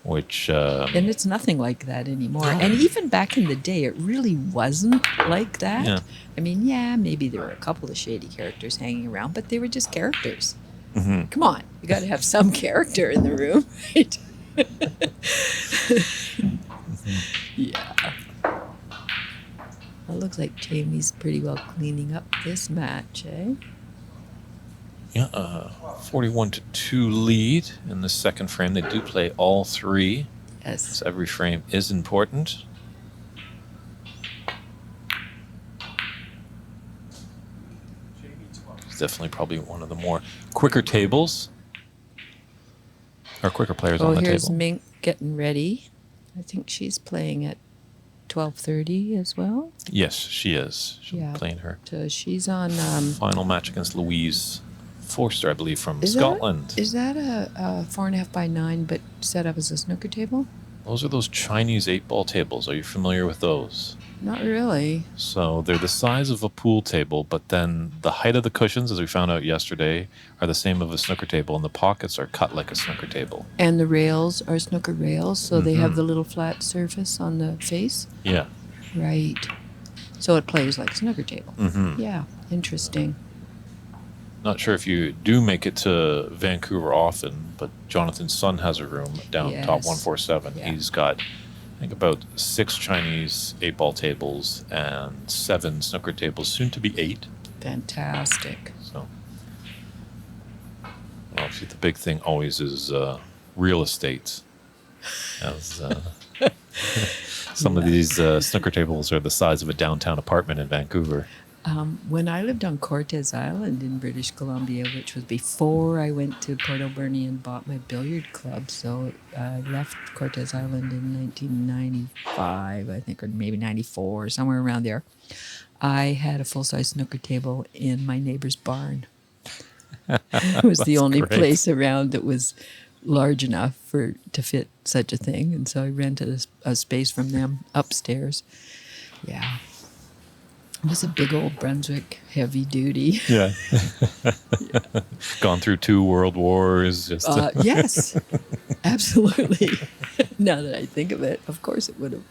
which...
and it's nothing like that anymore. And even back in the day, it really wasn't like that.
Yeah.
I mean, maybe there were a couple of shady characters hanging around, but they were just characters.
Mm-hmm.
Come on, you got to have some character in the room, right? Yeah. Well, it looks like Jamie's pretty well cleaning up this match, eh?
Yeah, 41-2 lead in the second frame. They do play all three.
Yes.
So every frame is important. It's definitely probably one of the more quicker tables. Or quicker players on the
Here's
table.
Mink getting ready. I think she's playing at 12:30 as well.
Yes, she is. She'll be playing her
So she's on.
final match against Louise Forster, I believe, from
Is
Scotland.
Is that a 4.5 by 9, but set up as a snooker table?
Those are those Chinese 8-ball tables. Are you familiar with those?
Not really.
So they're the size of a pool table, but then the height of the cushions, as we found out yesterday, are the same of a snooker table, and the pockets are cut like a snooker table.
And the rails are snooker rails, so they have the little flat surface on the face?
Yeah.
Right. So it plays like a snooker table.
Mm-hmm.
Yeah, interesting.
Not sure if you do make it to Vancouver often, but Jonathan's son has a room down top 147.
Yeah.
He's got, I think, about 6 Chinese 8-ball tables and 7 snooker tables, soon to be 8.
Fantastic.
So, obviously, the big thing always is real estate. As some of these snooker tables are the size of a downtown apartment in Vancouver.
When I lived on Cortes Island in British Columbia, which was before I went to Burney and bought my billiard club, so I left Cortes Island in 1995, I think, or maybe 94, somewhere around there. I had a full-size snooker table in my neighbor's barn. It was the only place around that was large enough to fit such a thing, and so I rented a space from them upstairs. Yeah. It was a big old Brunswick, heavy duty.
Yeah. Gone through 2 world wars. Just
Yes, absolutely. Now that I think of it, of course it would have.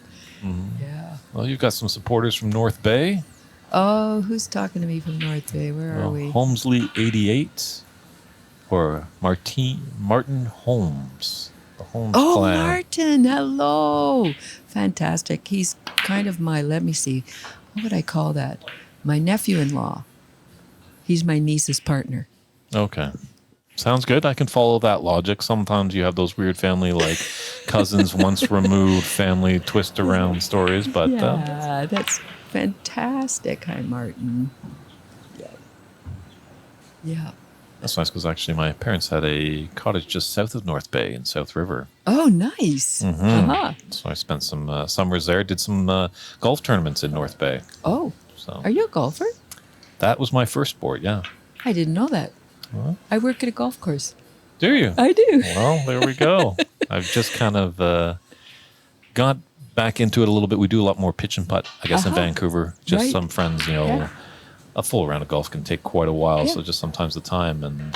Mm-hmm. Yeah.
Well, you've got some supporters from North Bay.
Oh, who's talking to me from North Bay? Where are we?
Holmesley 88 or Martin Holmes. The Holmes clan.
Martin, hello. Fantastic. He's kind of my, let me see, what would I call that? My nephew-in-law. He's my niece's partner.
Okay. Sounds good. I can follow that logic. Sometimes you have those weird family, like cousins once removed family twist around stories, but
yeah, that's fantastic. Hi, Martin. Yeah.
That's nice because actually my parents had a cottage just south of North Bay in South River.
Oh, nice. Uh-huh.
So I spent some summers there, did some golf tournaments in North Bay.
Oh,
So
are you a golfer?
that was my first sport, yeah.
I didn't know that.
Huh?
I work at a golf course.
Do you?
I do.
Well, there we go. I've just kind of got back into it a little bit. We do a lot more pitch and putt, I guess, in Vancouver. Just
Right.
some friends,
Yeah.
a full round of golf can take quite a while,
Yeah.
so just sometimes the time. And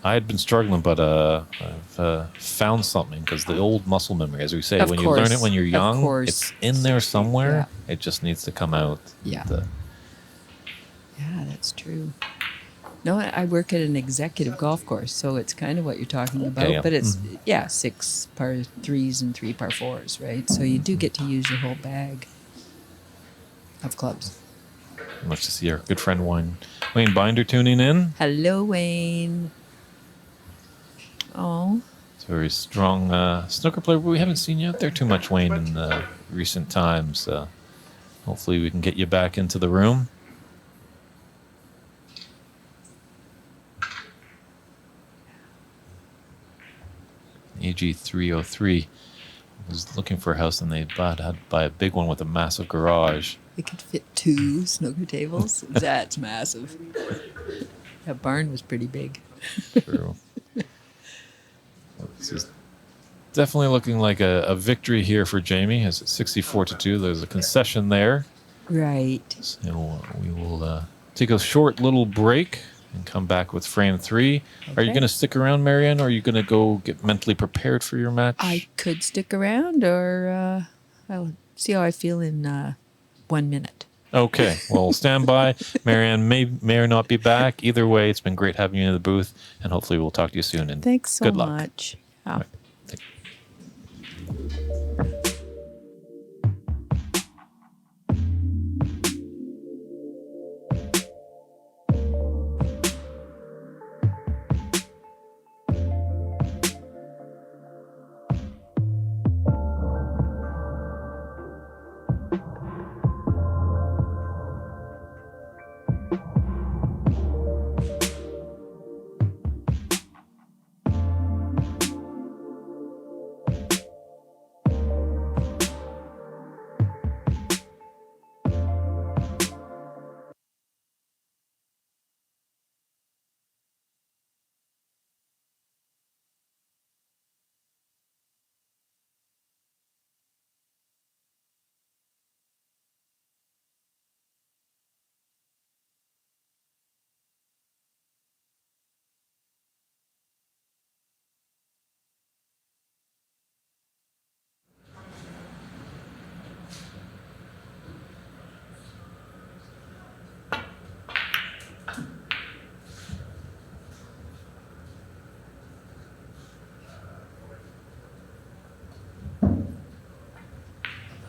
I had been struggling, but I've found something because the old muscle memory, as we say,
Of
when you learn
course.
it when you're
Of
young,
course.
it's in there somewhere. It just needs to come out.
Yeah.
And,
Yeah, that's true. No, I work at an executive golf course, so it's kind of what you're talking about.
yeah.
But it's 6 par 3s and 3 par 4s, right? So you do get to use your whole bag of clubs.
Let's just see our good friend Wayne Binder tuning in.
Hello, Wayne. Oh,
It's a very strong snooker player, but we haven't seen you out there too much, Wayne, in recent times. Hopefully we can get you back into the room. AG303 was looking for a house, and they had to buy a big one with a massive garage.
it could fit 2 snooker tables. That's massive. That barn was pretty big.
True. This is definitely looking like a victory here for Jamie. As it's 64-2, there's a concession there.
Right.
So we will take a short little break and come back with frame 3. Are you
Okay.
going to stick around, Maryann, or are you going to go get mentally prepared for your match?
I could stick around, or I'll see how I feel in 1 minute.
Okay, well, stand by. Maryann may or not be back. Either way, it's been great having you in the booth, and hopefully we'll talk to you soon. And
Thanks so
good luck.
much. Yeah.
Right.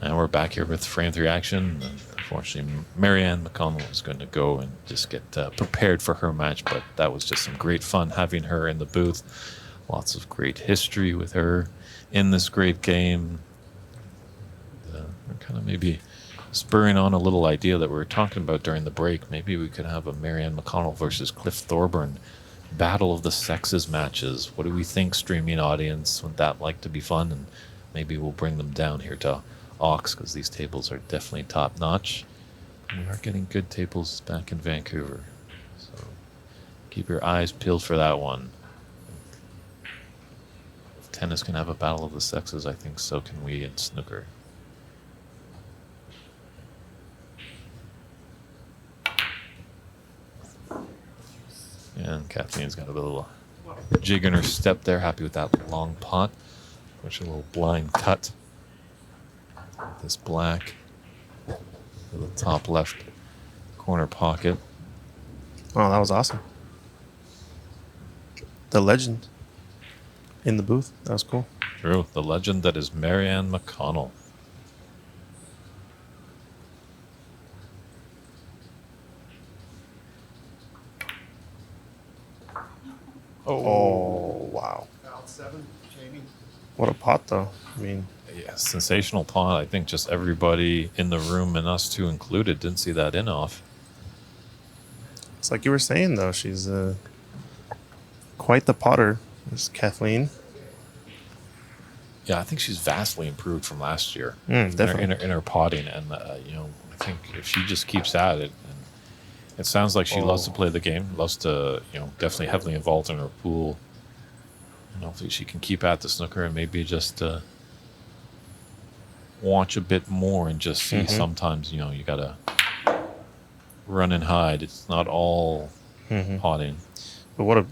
And we're back here with frame 3 action. Unfortunately, Maryann McConnell is going to go and just get prepared for her match, but that was just some great fun having her in the booth. Lots of great history with her in this great game. We're kind of maybe spurring on a little idea that we were talking about during the break. Maybe we could have a Maryann McConnell versus Cliff Thorburn battle of the sexes matches. What do we think, streaming audience? Would that like to be fun? And maybe we'll bring them down here to Ox, because these tables are definitely top notch. We are getting good tables back in Vancouver, so keep your eyes peeled for that one. If tennis can have a battle of the sexes, I think so can we in snooker. And Kathleen's got a little jig in her step there, happy with that long pot. Push a little blind cut. This black to the top left corner pocket.
Oh, that was awesome. The legend in the booth. That was cool.
True. The legend that is Maryann McConnell.
Oh, wow. What a pot, though. I mean,
Yeah, sensational pot. I think just everybody in the room, and us two included, didn't see that in off.
it's like you were saying, though. She's quite the potter, this Kathleen.
Yeah, I think she's vastly improved from last year
Definitely.
in her potting, and I think if she just keeps at it, and it sounds like she loves to play the game, loves to definitely heavily involved in her pool. And hopefully she can keep at the snooker and maybe just watch a bit more and just see. Sometimes you gotta run and hide. It's not all potting.
But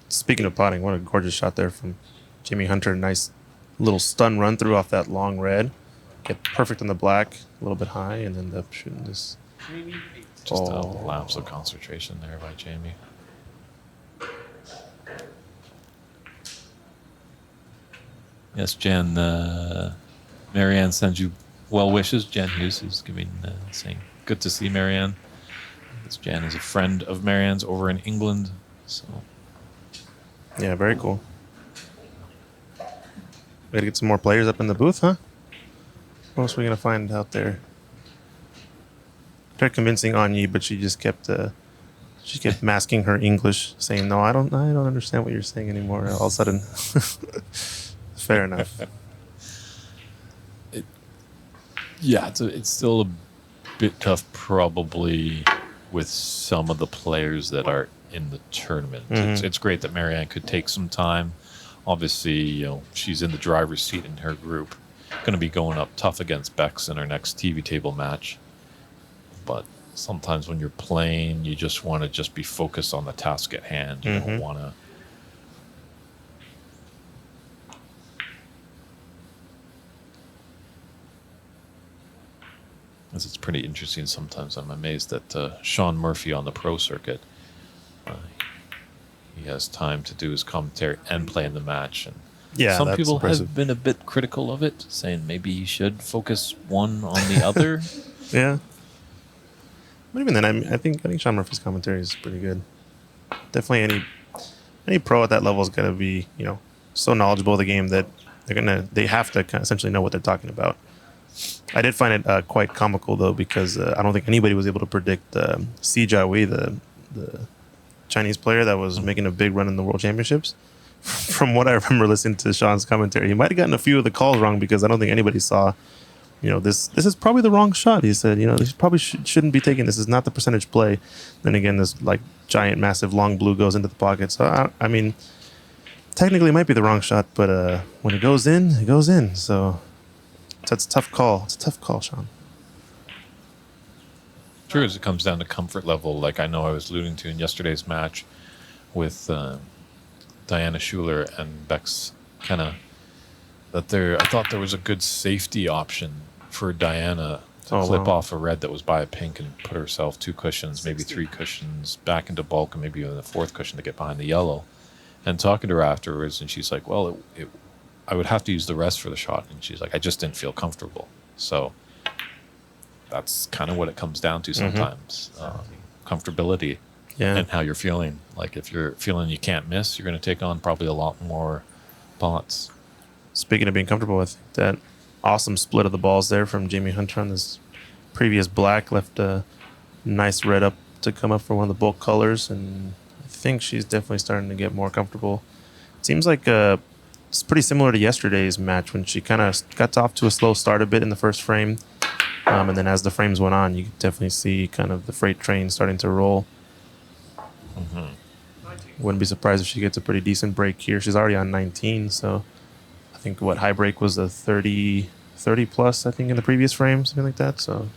speaking of potting, what a gorgeous shot there from Jamie Hunter. Nice little stun run through off that long red. Get perfect on the black, a little bit high, and end up shooting this.
Just a lapse of concentration there by Jamie. Yes, Jen. Maryann sends you well wishes. Jen Hughes is saying, good to see Maryann. This Jen is a friend of Maryann's over in England. So
Yeah, very cool. We gotta get some more players up in the booth, huh? What else are we gonna find out there? Tried convincing Anyi, but she just kept masking her English, saying, "No, I don't understand what you're saying anymore." All of a sudden, fair enough.
yeah, it's still a bit tough, probably, with some of the players that are in the tournament. It's great that Maryann could take some time. Obviously, she's in the driver's seat in her group. Going to be going up tough against Bex in her next TV table match. But sometimes when you're playing, you just want to just be focused on the task at hand. You don't want to. It's pretty interesting sometimes. I'm amazed that Sean Murphy on the pro circuit, he has time to do his commentary and play in the match. And
Yeah,
some
that's
people
impressive.
have been a bit critical of it, saying maybe you should focus one on the other.
Yeah. But even then, I think Sean Murphy's commentary is pretty good. Definitely, any pro at that level is gonna be so knowledgeable of the game that they have to essentially know what they're talking about. I did find it quite comical though, because I don't think anybody was able to predict Si Jiawei, the Chinese player that was making a big run in the World Championships. From what I remember listening to Sean's commentary, he might have gotten a few of the calls wrong, because I don't think anybody saw, this is probably the wrong shot. He said, this probably shouldn't be taken. This is not the percentage play. Then again, this like giant, massive, long blue goes into the pocket. So I mean, technically it might be the wrong shot, but when it goes in, it goes in. So that's a tough call. It's a tough call, Sean.
True, as it comes down to comfort level, like I know I was alluding to in yesterday's match with Diana Schuler and Bex Kenna, I thought there was a good safety option for Diana to clip off a red that was by a pink and put herself 2 cushions, maybe 3 cushions back into bulk, and maybe even a 4th cushion to get behind the yellow. And talking to her afterwards, and she's like, well, I would have to use the rest for the shot. And she's like, I just didn't feel comfortable. So that's kind of what it comes down to sometimes. Comfortability and how you're feeling. Like if you're feeling you can't miss, you're going to take on probably a lot more pots.
Speaking of being comfortable, I think that awesome split of the balls there from Jamie Hunter on this previous black left a nice red up to come up for one of the bulk colors, and I think she's definitely starting to get more comfortable. It seems like it's pretty similar to yesterday's match, when she kind of got off to a slow start a bit in the first frame, and then as the frames went on, you could definitely see kind of the freight train starting to roll. Wouldn't be surprised if she gets a pretty decent break here. She's already on 19, so I think high break was a 30 plus, I think, in the previous frame, something like that. So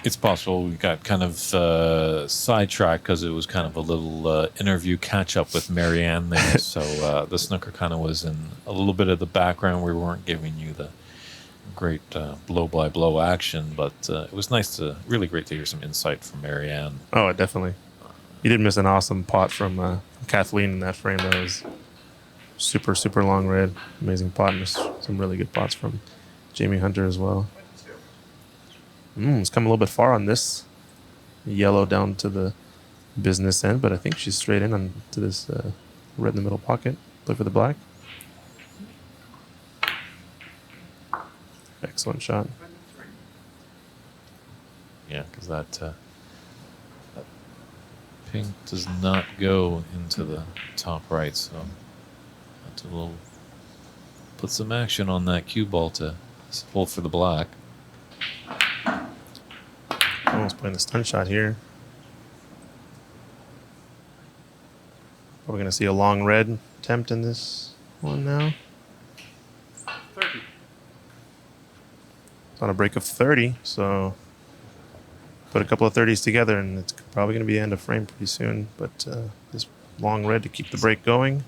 it's possible we got kind of sidetracked because it was kind of a little interview catch up with Maryann there. So the snooker kind of was in a little bit of the background. We weren't giving you the great blow by blow action, but it was really great to hear some insight from Maryann.
Oh, definitely. You did miss an awesome pot from Kathleen in that frame. That was super, super long red. Amazing pot, and some really good pots from Jamie Hunter as well. It's come a little bit far on this yellow down to the business end, but I think she's straight in on to this red in the middle pocket. Look for the black. Excellent shot.
Yeah, because that Pink does not go into the top right, so that's a little put some action on that cue ball to hold for the black.
Almost playing the stun shot here. Are we going to see a long red attempt in this one now?
30.
It's on a break of 30, so put a couple of 30s together, and it's probably going to be end of frame pretty soon. But this long red to keep the break going.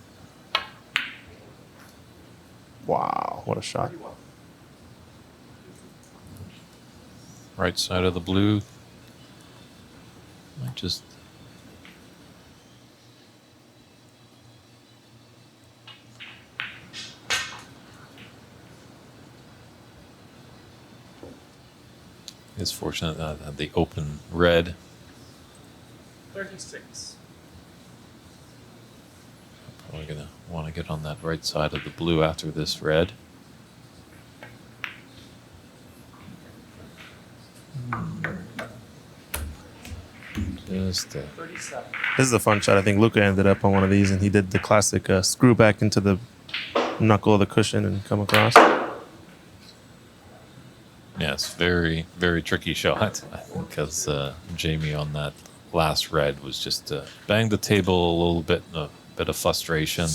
Wow, what a shot.
Right side of the blue. Might just it's fortunate that the open red.
36.
Probably gonna want to get on that right side of the blue after this red. Just
37.
This is a fun shot. I think Luca ended up on one of these, and he did the classic screw back into the knuckle of the cushion and come across.
yes, very very tricky shot. I think because Jamie on that last red was just banged the table a little bit, a bit of frustration.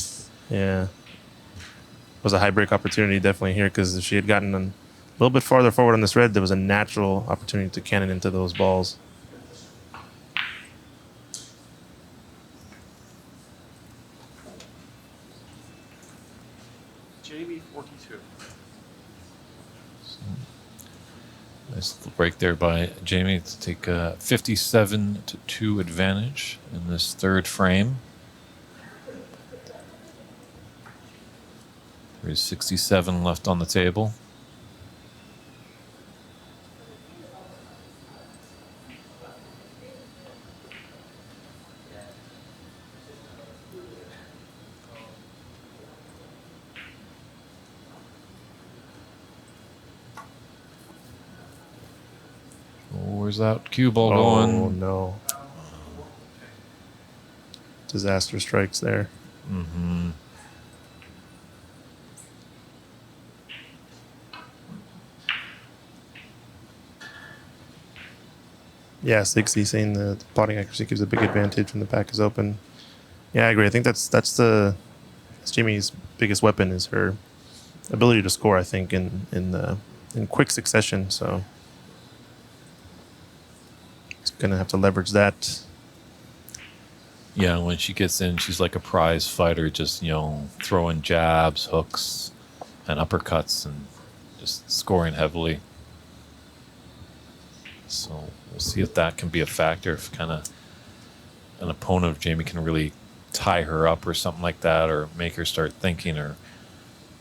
Yeah. It was a high break opportunity definitely here, because if she had gotten a little bit farther forward on this red, there was a natural opportunity to cannon into those balls.
Jamie, 42.
Nice little break there by Jamie to take a 57-2 advantage in this third frame. There's 67 left on the table. Where's that cue ball
Oh,
going?
no. Disaster strikes there.
Mm-hmm.
Yeah, 60, saying the potting accuracy gives a big advantage when the pack is open. Yeah, I agree. I think that's Jamie's biggest weapon is her ability to score, I think, in quick succession. So it's going to have to leverage that.
Yeah, when she gets in, she's like a prize fighter, just, throwing jabs, hooks, and uppercuts, and just scoring heavily. So we'll see if that can be a factor, if kind of an opponent of Jamie can really tie her up or something like that, or make her start thinking, or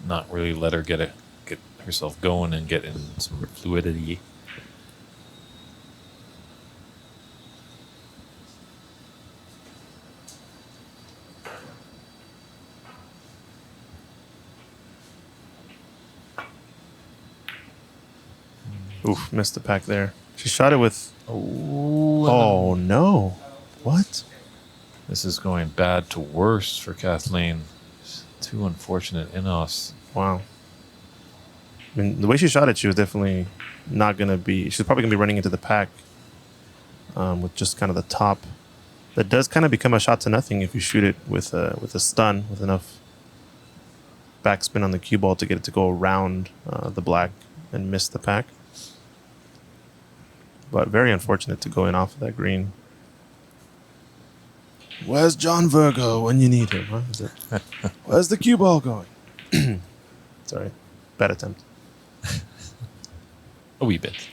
not really let her get herself going and get in some fluidity.
Oof, missed the pack there. She shot it with...
Oh,
Oh, no. What?
this is going bad to worse for Kathleen. Two unfortunate in-offs.
Wow. I mean, the way she shot it, she was definitely not going to be... She's probably going to be running into the pack with just kind of the top. That does kind of become a shot to nothing if you shoot it with a stun, with enough backspin on the cue ball to get it to go around the black and miss the pack. But very unfortunate to go in off of that green. Where's John Virgo when you need him? Huh? Is it? Where's the cue ball going? Sorry, bad attempt.
A wee bit.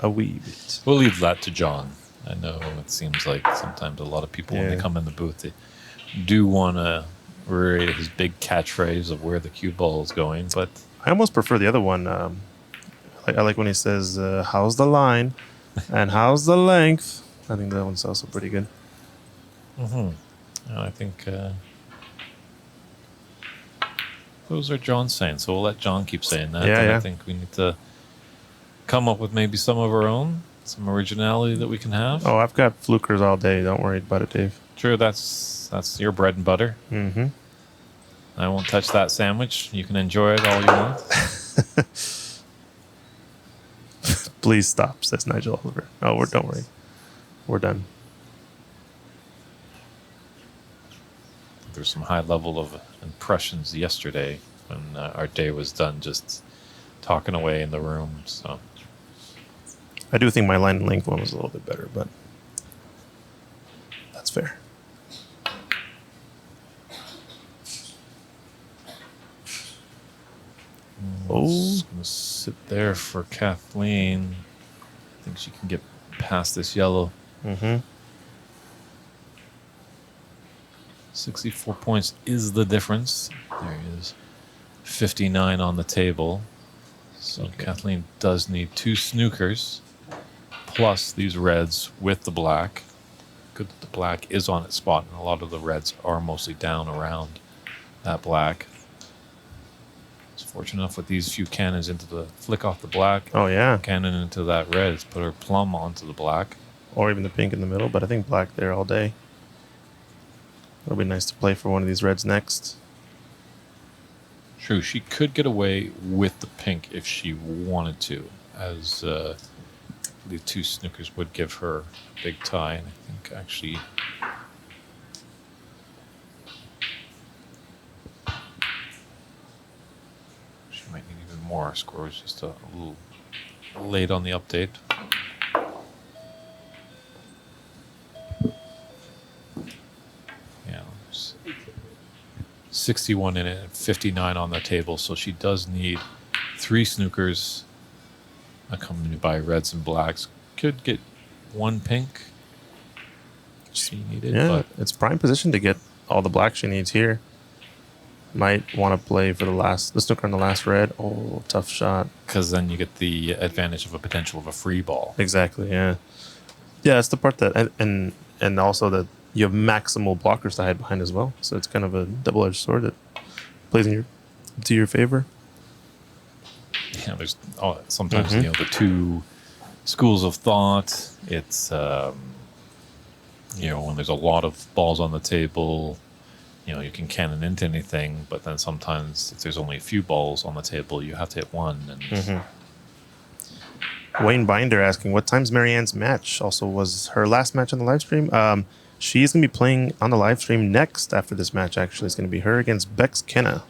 A wee bit.
We'll leave that to John. I know it seems like sometimes a lot of people, when they
Yeah.
come in the booth, they do want to reiterate his big catchphrase of where the cue ball is going. But
I almost prefer the other one. I like when he says, how's the line and how's the length? I think that one's also pretty good.
and I think those are John's saying, so we'll let John keep saying that.
Yeah,
and
yeah.
I think we need to come up with maybe some of our own. some originality that we can have.
Oh, I've got flukers all day. Don't worry about it, Dave.
True, that's your bread and butter.
Mm-hmm.
I won't touch that sandwich. You can enjoy it all you want.
Please stop, says Nigel Oliver. Oh, don't worry. We're done.
There's some high level of impressions yesterday when our day was done, just talking away in the room. So
I do think my line and length one was a little bit better, but that's fair. Oh,
just gonna sit there for Kathleen. I think she can get past this yellow.
mm-hmm.
64 points is the difference. There he is. 59 on the table. So Kathleen does need 2 snookers plus these reds with the black. Good that the black is on its spot, and a lot of the reds are mostly down around that black. It's fortunate enough with these few cannons into the flick off the black.
Oh yeah,
Cannon into that red. It's put her plum onto the black.
or even the pink in the middle, but I think black there all day. It'll be nice to play for one of these reds next.
True, she could get away with the pink if she wanted to, as the 2 snookers would give her a big tie. And I think actually she might need even more. Our score was just a little late on the update. Yeah, there's 61 in it and 59 on the table, so she does need 3 snookers accompanied by reds and blacks. Could get 1 pink she needed,
Yeah,
but
it's prime position to get all the black she needs here. Might want to play for the snooker on the last red. Oh, tough shot.
because then you get the advantage of a potential of a free ball.
Exactly. Yeah. Yeah, it's the part that and also that you have maximal blockers to hide behind as well. So it's kind of a double-edged sword that plays to your favor.
Yeah, there's sometimes the 2 schools of thought. It's when there's a lot of balls on the table, you can cannon into anything, but then sometimes if there's only a few balls on the table, you have to hit one. And
Wayne Binder asking, what time's Maryann's match? Also, was her last match on the live stream? She's going to be playing on the live stream next after this match, actually. It's going to be her against Bex Kenna.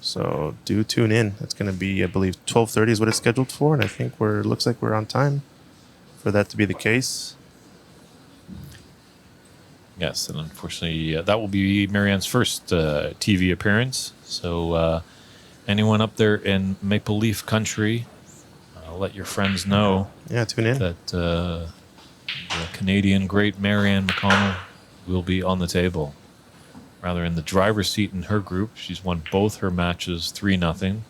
So do tune in. It's going to be, I believe, 12:30 is what it's scheduled for, and I think looks like we're on time for that to be the case.
yes, and unfortunately, that will be Maryann's first TV appearance. So anyone up there in Maple Leaf Country, let your friends know
Yeah, tune in.
that the Canadian great Maryann McConnell will be on the table. Rather in the driver's seat in her group. She's won both her matches 3-0.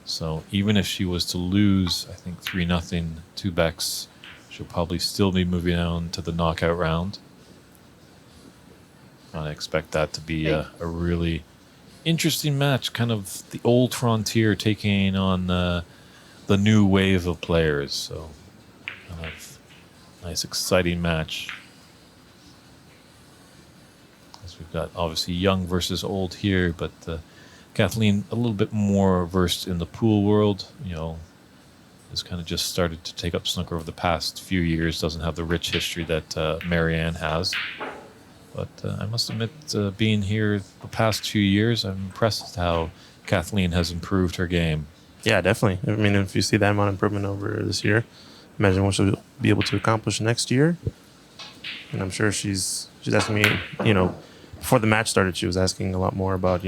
So even if she was to lose, I think 3-0 to Bex, she'll probably still be moving on to the knockout round. I expect that to be a really interesting match, kind of the old frontier taking on the new wave of players. So kind of nice, exciting match. We've got obviously young versus old here, but Kathleen a little bit more versed in the pool world. Has kind of just started to take up snooker over the past few years. Doesn't have the rich history that Maryann has. But I must admit, being here the past 2 years, I'm impressed how Kathleen has improved her game.
Yeah, definitely. I mean, if you see that amount of improvement over this year, imagine what she'll be able to accomplish next year. And I'm sure she's asking me, before the match started, she was asking a lot more about,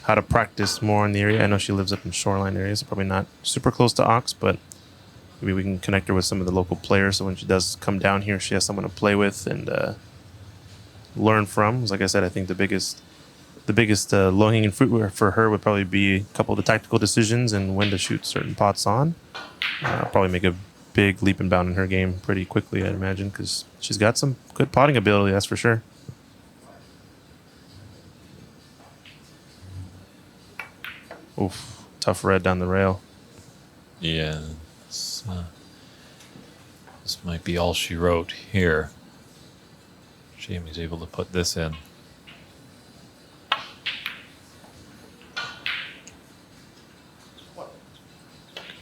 how to practice more in the area. I know she lives up in shoreline areas, so probably not super close to Ox, but maybe we can connect her with some of the local players. So when she does come down here, she has someone to play with and learn from. Like I said, I think the biggest low-hanging fruit for her would probably be a couple of the tactical decisions and when to shoot certain pots on. Probably make a big leap and bound in her game pretty quickly, I'd imagine, because she's got some good potting ability, that's for sure. Oof, tough red down the rail.
Yeah, This might be all she wrote here. Jamie's able to put this in.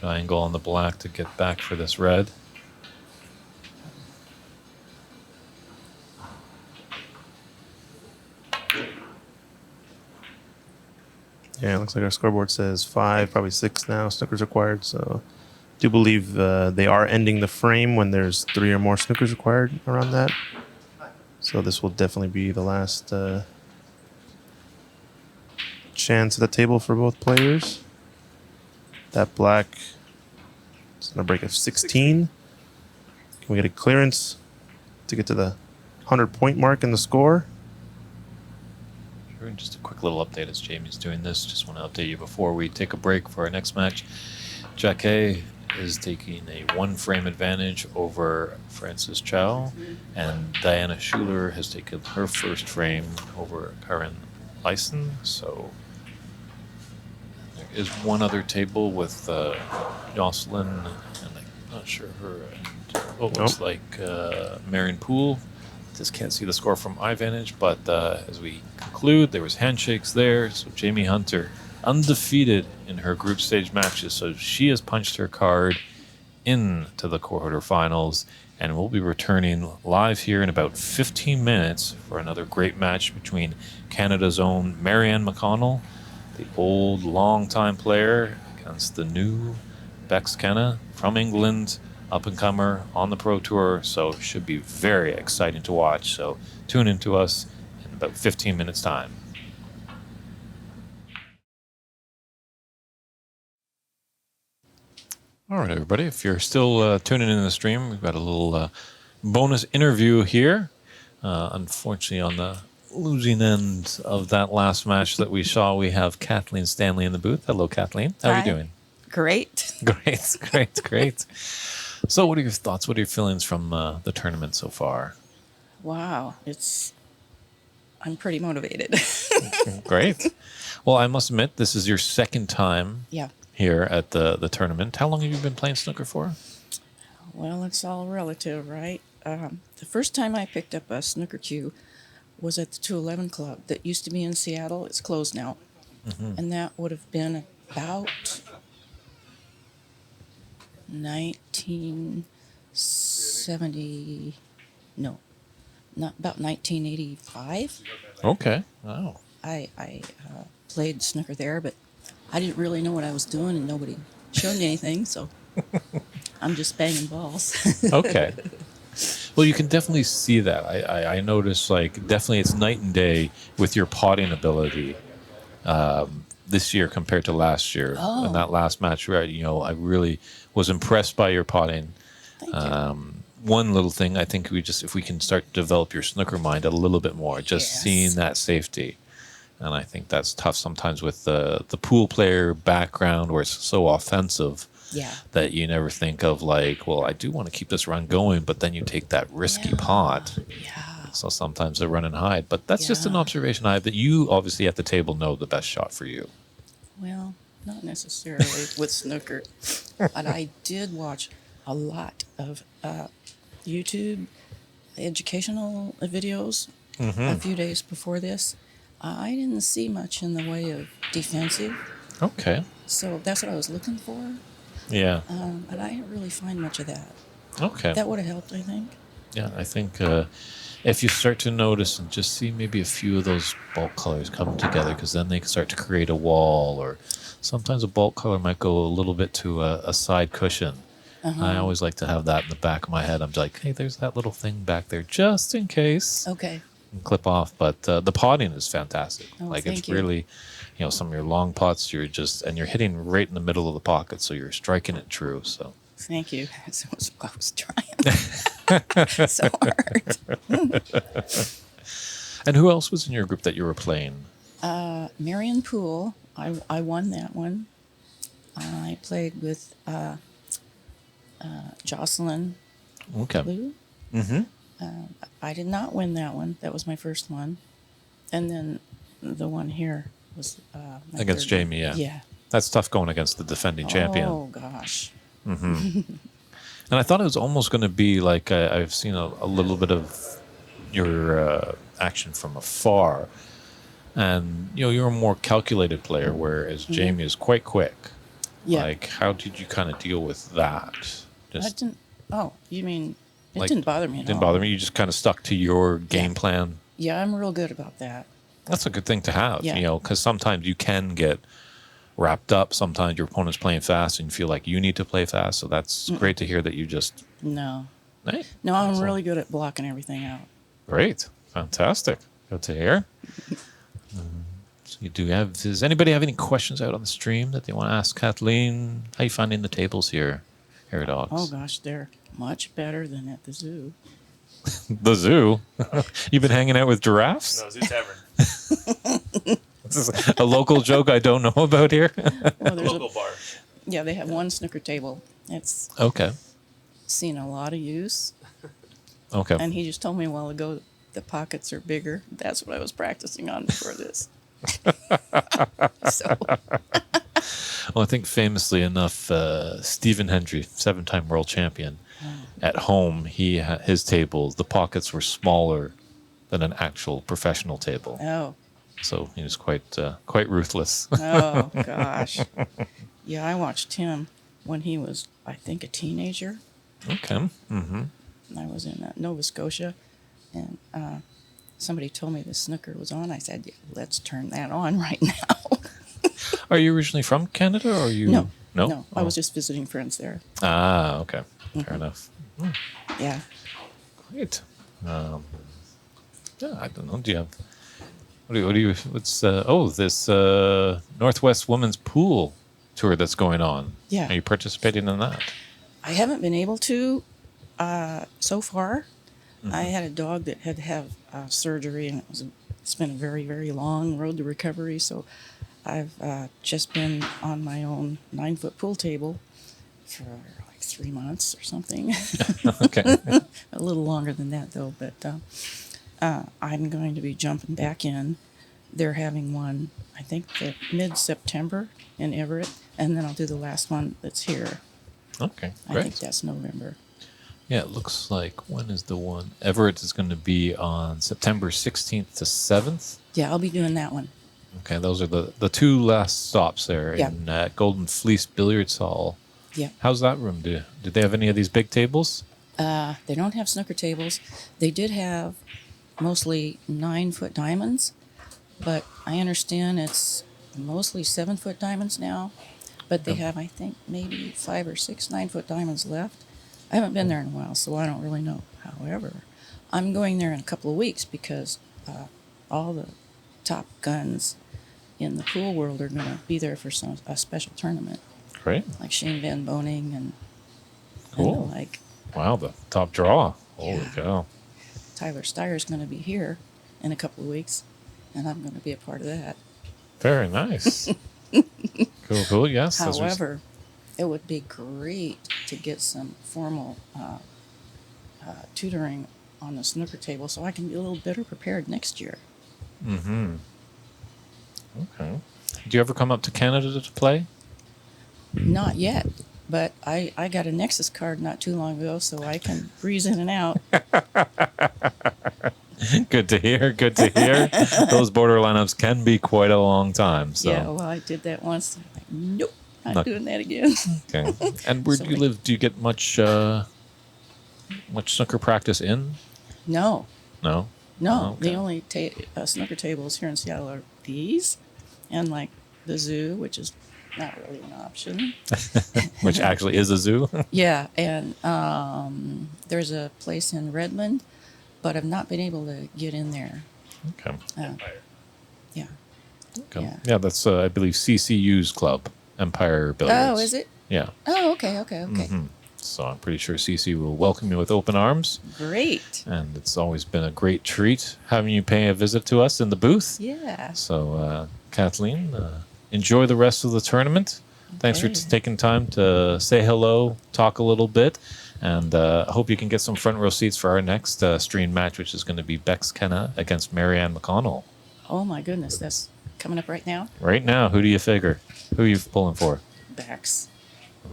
Good angle on the black to get back for this red.
Yeah, it looks like our scoreboard says 5, probably 6 now. Snookers required. So I do believe they are ending the frame when there's 3 or more snookers required around that. So this will definitely be the last chance at the table for both players. That black is going to break a 16. Can we get a clearance to get to the 100-point mark in the score?
Sure, and just a quick little update as Jamie's doing this. Just want to update you before we take a break for our next match. Jacquet is taking a 1-frame advantage over Frances Chow, and Diana Schuler has taken her first frame over Karen Lyson. So there is one other table with Jocelyn, and I'm not sure her, and what looks like Maryann Poole. Just can't see the score from iVantage, but as we conclude, there was handshakes there. So Jamie Hunter, undefeated in her group stage matches, so she has punched her card into the quarterfinals, and we'll be returning live here in about 15 minutes for another great match between Canada's own Maryann McConnell, the old long-time player, against the new Bex Kenna from England, up-and-comer on the Pro Tour. So it should be very exciting to watch. So tune in to us in about 15 minutes' time. All right, everybody. If you're still tuning in the stream, we've got a little bonus interview here. Unfortunately, on the losing end of that last match that we saw, we have Kathleen Stanley in the booth. Hello, Kathleen. How are you doing?
Great.
Great. So what are your thoughts? What are your feelings from the tournament so far?
Wow. I'm pretty motivated.
Great. Well, I must admit, this is your second time
Yeah.
here at the tournament. How long have you been playing snooker for?
Well, it's all relative, right? The first time I picked up a snooker cue was at the 211 Club that used to be in Seattle. It's closed now.
Mm-hmm.
And that would have been about 1970. No, not about 1985.
Okay. Wow.
I played snooker there, but I didn't really know what I was doing, and nobody showed me anything, so I'm just banging balls.
Okay. Well, you can definitely see that. I notice, like, definitely it's night and day with your potting ability this year compared to last year.
Oh.
In that last match, right? I really was impressed by your potting.
Thank you.
One little thing, I think if we can start to develop your snooker mind a little bit more, just
Yes.
seeing that safety. And I think that's tough sometimes with the pool player background where it's so offensive.
Yeah.
That you never think of, like, well, I do want to keep this run going, but then you take that risky
Yeah.
pot.
Yeah.
So sometimes they run and hide. But that's just an
Yeah.
observation I have, that you obviously at the table know the best shot for you.
Well, not necessarily with snooker, but I did watch a lot of YouTube educational videos a few days before this. I didn't see much in the way of defensive,
Okay.
so that's what I was looking for.
Yeah.
But I didn't really find much of that.
Okay.
That would have helped, I think.
Yeah, I think if you start to notice and just see maybe a few of those bulk colors come together, because then they can start to create a wall, or sometimes a bulk color might go a little bit to a side cushion. I always like to have that in the back of my head. I'm like, hey, there's that little thing back there just in case.
Okay.
And clip off. But the potting is fantastic.
Oh,
like,
thank
it's
you.
really, some of your long pots, you're hitting right in the middle of the pocket, so you're striking it true. So
Thank you. That's what I was trying so hard.
And who else was in your group that you were playing?
Maryann Poole, I won that one. I played with Jocelyn
Okay.
Blue.
Mm-hmm.
I did not win that one. That was my first one. And then the one here was my
Against
third one.
Jamie, yeah.
Yeah.
That's tough going against the defending champion.
Oh, gosh.
And I thought it was almost going to be like I've seen a little bit of your action from afar, and you're a more calculated player, whereas Jamie is quite quick.
Yeah.
Like, how did you kind of deal with that?
I didn't. Oh, you mean it
Like,
didn't bother me at
didn't
all.
bother me. You just kind of stuck to your game plan.
Yeah, I'm real good about that.
That's a good thing to have,
Yeah.
because sometimes you can get wrapped up. Sometimes your opponent's playing fast and you feel like you need to play fast. So that's great to hear that you just,
No.
hey,
No, I'm
excellent.
really good at blocking everything out.
Great. Fantastic. Good to hear. So you do have, does anybody have any questions out on the stream that they want to ask Kathleen? How you finding the tables here, Dogs?
Oh gosh, they're much better than at the zoo.
The zoo? You've been hanging out with giraffes?
No, Zoo Tavern.
This is a local joke I don't know about here.
Well, there's
Local bar.
yeah, they have one snooker table. It's
Okay.
seen a lot of use.
Okay.
And he just told me a while ago the pockets are bigger. That's what I was practicing on before this. So
Well, I think famously enough, Stephen Hendry, 7-time world champion, at home, his table, the pockets were smaller than an actual professional table.
oh.
So he was quite ruthless.
Oh gosh. Yeah, I watched him when he was, I think, a teenager.
Okay. Mm-hmm.
I was in Nova Scotia, and somebody told me the snooker was on. I said, yeah, let's turn that on right now.
Are you originally from Canada, or are you?
No.
No.
No, I was just visiting friends there.
Ah, okay. Fair enough.
Yeah.
Great. Yeah, I don't know. Do you have? What do you? What's? This Northwest Women's Pool Tour that's going on.
Yeah.
Are you participating in that?
I haven't been able to so far. I had a dog that had to have surgery, and it's been a very, very long road to recovery. So I've just been on my own 9-foot pool table for like 3 months or something.
Okay.
A little longer than that, though. But I'm going to be jumping back in. They're having one, I think, mid-September in Everett, and then I'll do the last one that's here.
Okay.
I
Great.
think that's November.
Yeah, it looks like when is the one? Everett is going to be on September 16th to 7th.
Yeah, I'll be doing that one.
Okay, those are the two last stops there
Yeah.
in Golden Fleece Billiards Hall.
Yeah.
How's that room? Did they have any of these big tables?
They don't have snooker tables. They did have mostly 9-foot diamonds, but I understand it's mostly 7-foot diamonds now. But they have, I think, maybe 5 or 6 9-foot diamonds left. I haven't been there in a while, so I don't really know. However, I'm going there in a couple of weeks because all the top guns in the pool world are going to be there for a special tournament,
Great.
like Shane Van Boning and
Cool.
the like.
Wow, the top draw. Holy
Yeah.
cow.
Tyler Steyer's going to be here in a couple of weeks, and I'm going to be a part of that.
Very nice. Cool. Yes. those are-
However, it would be great to get some formal tutoring on the snooker table so I can be a little better prepared next year.
Mhm. Okay. Do you ever come up to Canada to play?
Not yet, but I got a Nexus card not too long ago, so I can breeze in and out.
Good to hear. Good to hear. Those border lineups can be quite a long time. So.
Yeah, well, I did that once. I'm like, nope, not
Not-
doing that again.
Okay. And where do you
Sorry.
live? Do you get much snooker practice in?
No,
No.
no.
Oh, okay.
The only snooker tables here in Seattle are these, and like the zoo, which is not really an option.
Which actually is a zoo.
Yeah, and there's a place in Redmond, but I've not been able to get in there.
Okay.
Yeah.
Okay.
Yeah.
Yeah, that's I believe CCU's club, Empire Billiards.
Oh, is it?
Yeah.
Oh, okay.
Mhm. So I'm pretty sure CC will welcome you with open arms,
Great.
and it's always been a great treat having you pay a visit to us in the booth.
Yeah.
So, Kathleen, enjoy the rest of the tournament. Thanks for
Okay.
taking time to say hello, talk a little bit, and I hope you can get some front row seats for our next stream match, which is going to be Bex Kenna against Maryann McConnell.
Oh my goodness, that's coming up right now.
Right now, who do you figure? Who are you pulling for?
Backs.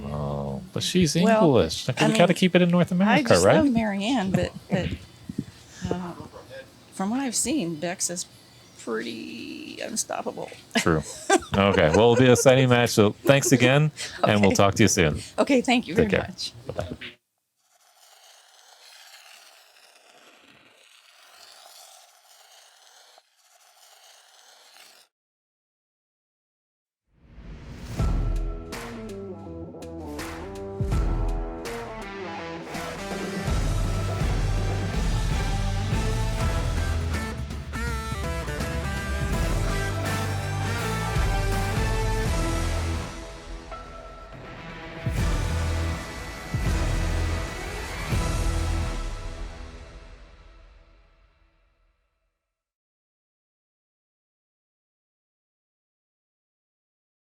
Oh, But she's
Well,
English.
I
We got to
mean,
keep it in North
I
America,
just
right?
love Maryann, but from what I've seen, Bex is pretty unstoppable.
True. Okay. Well, it'll be a exciting match. So thanks again, and we'll
Okay.
talk to you soon.
Okay, thank you very
Take care.
much.
Bye-bye.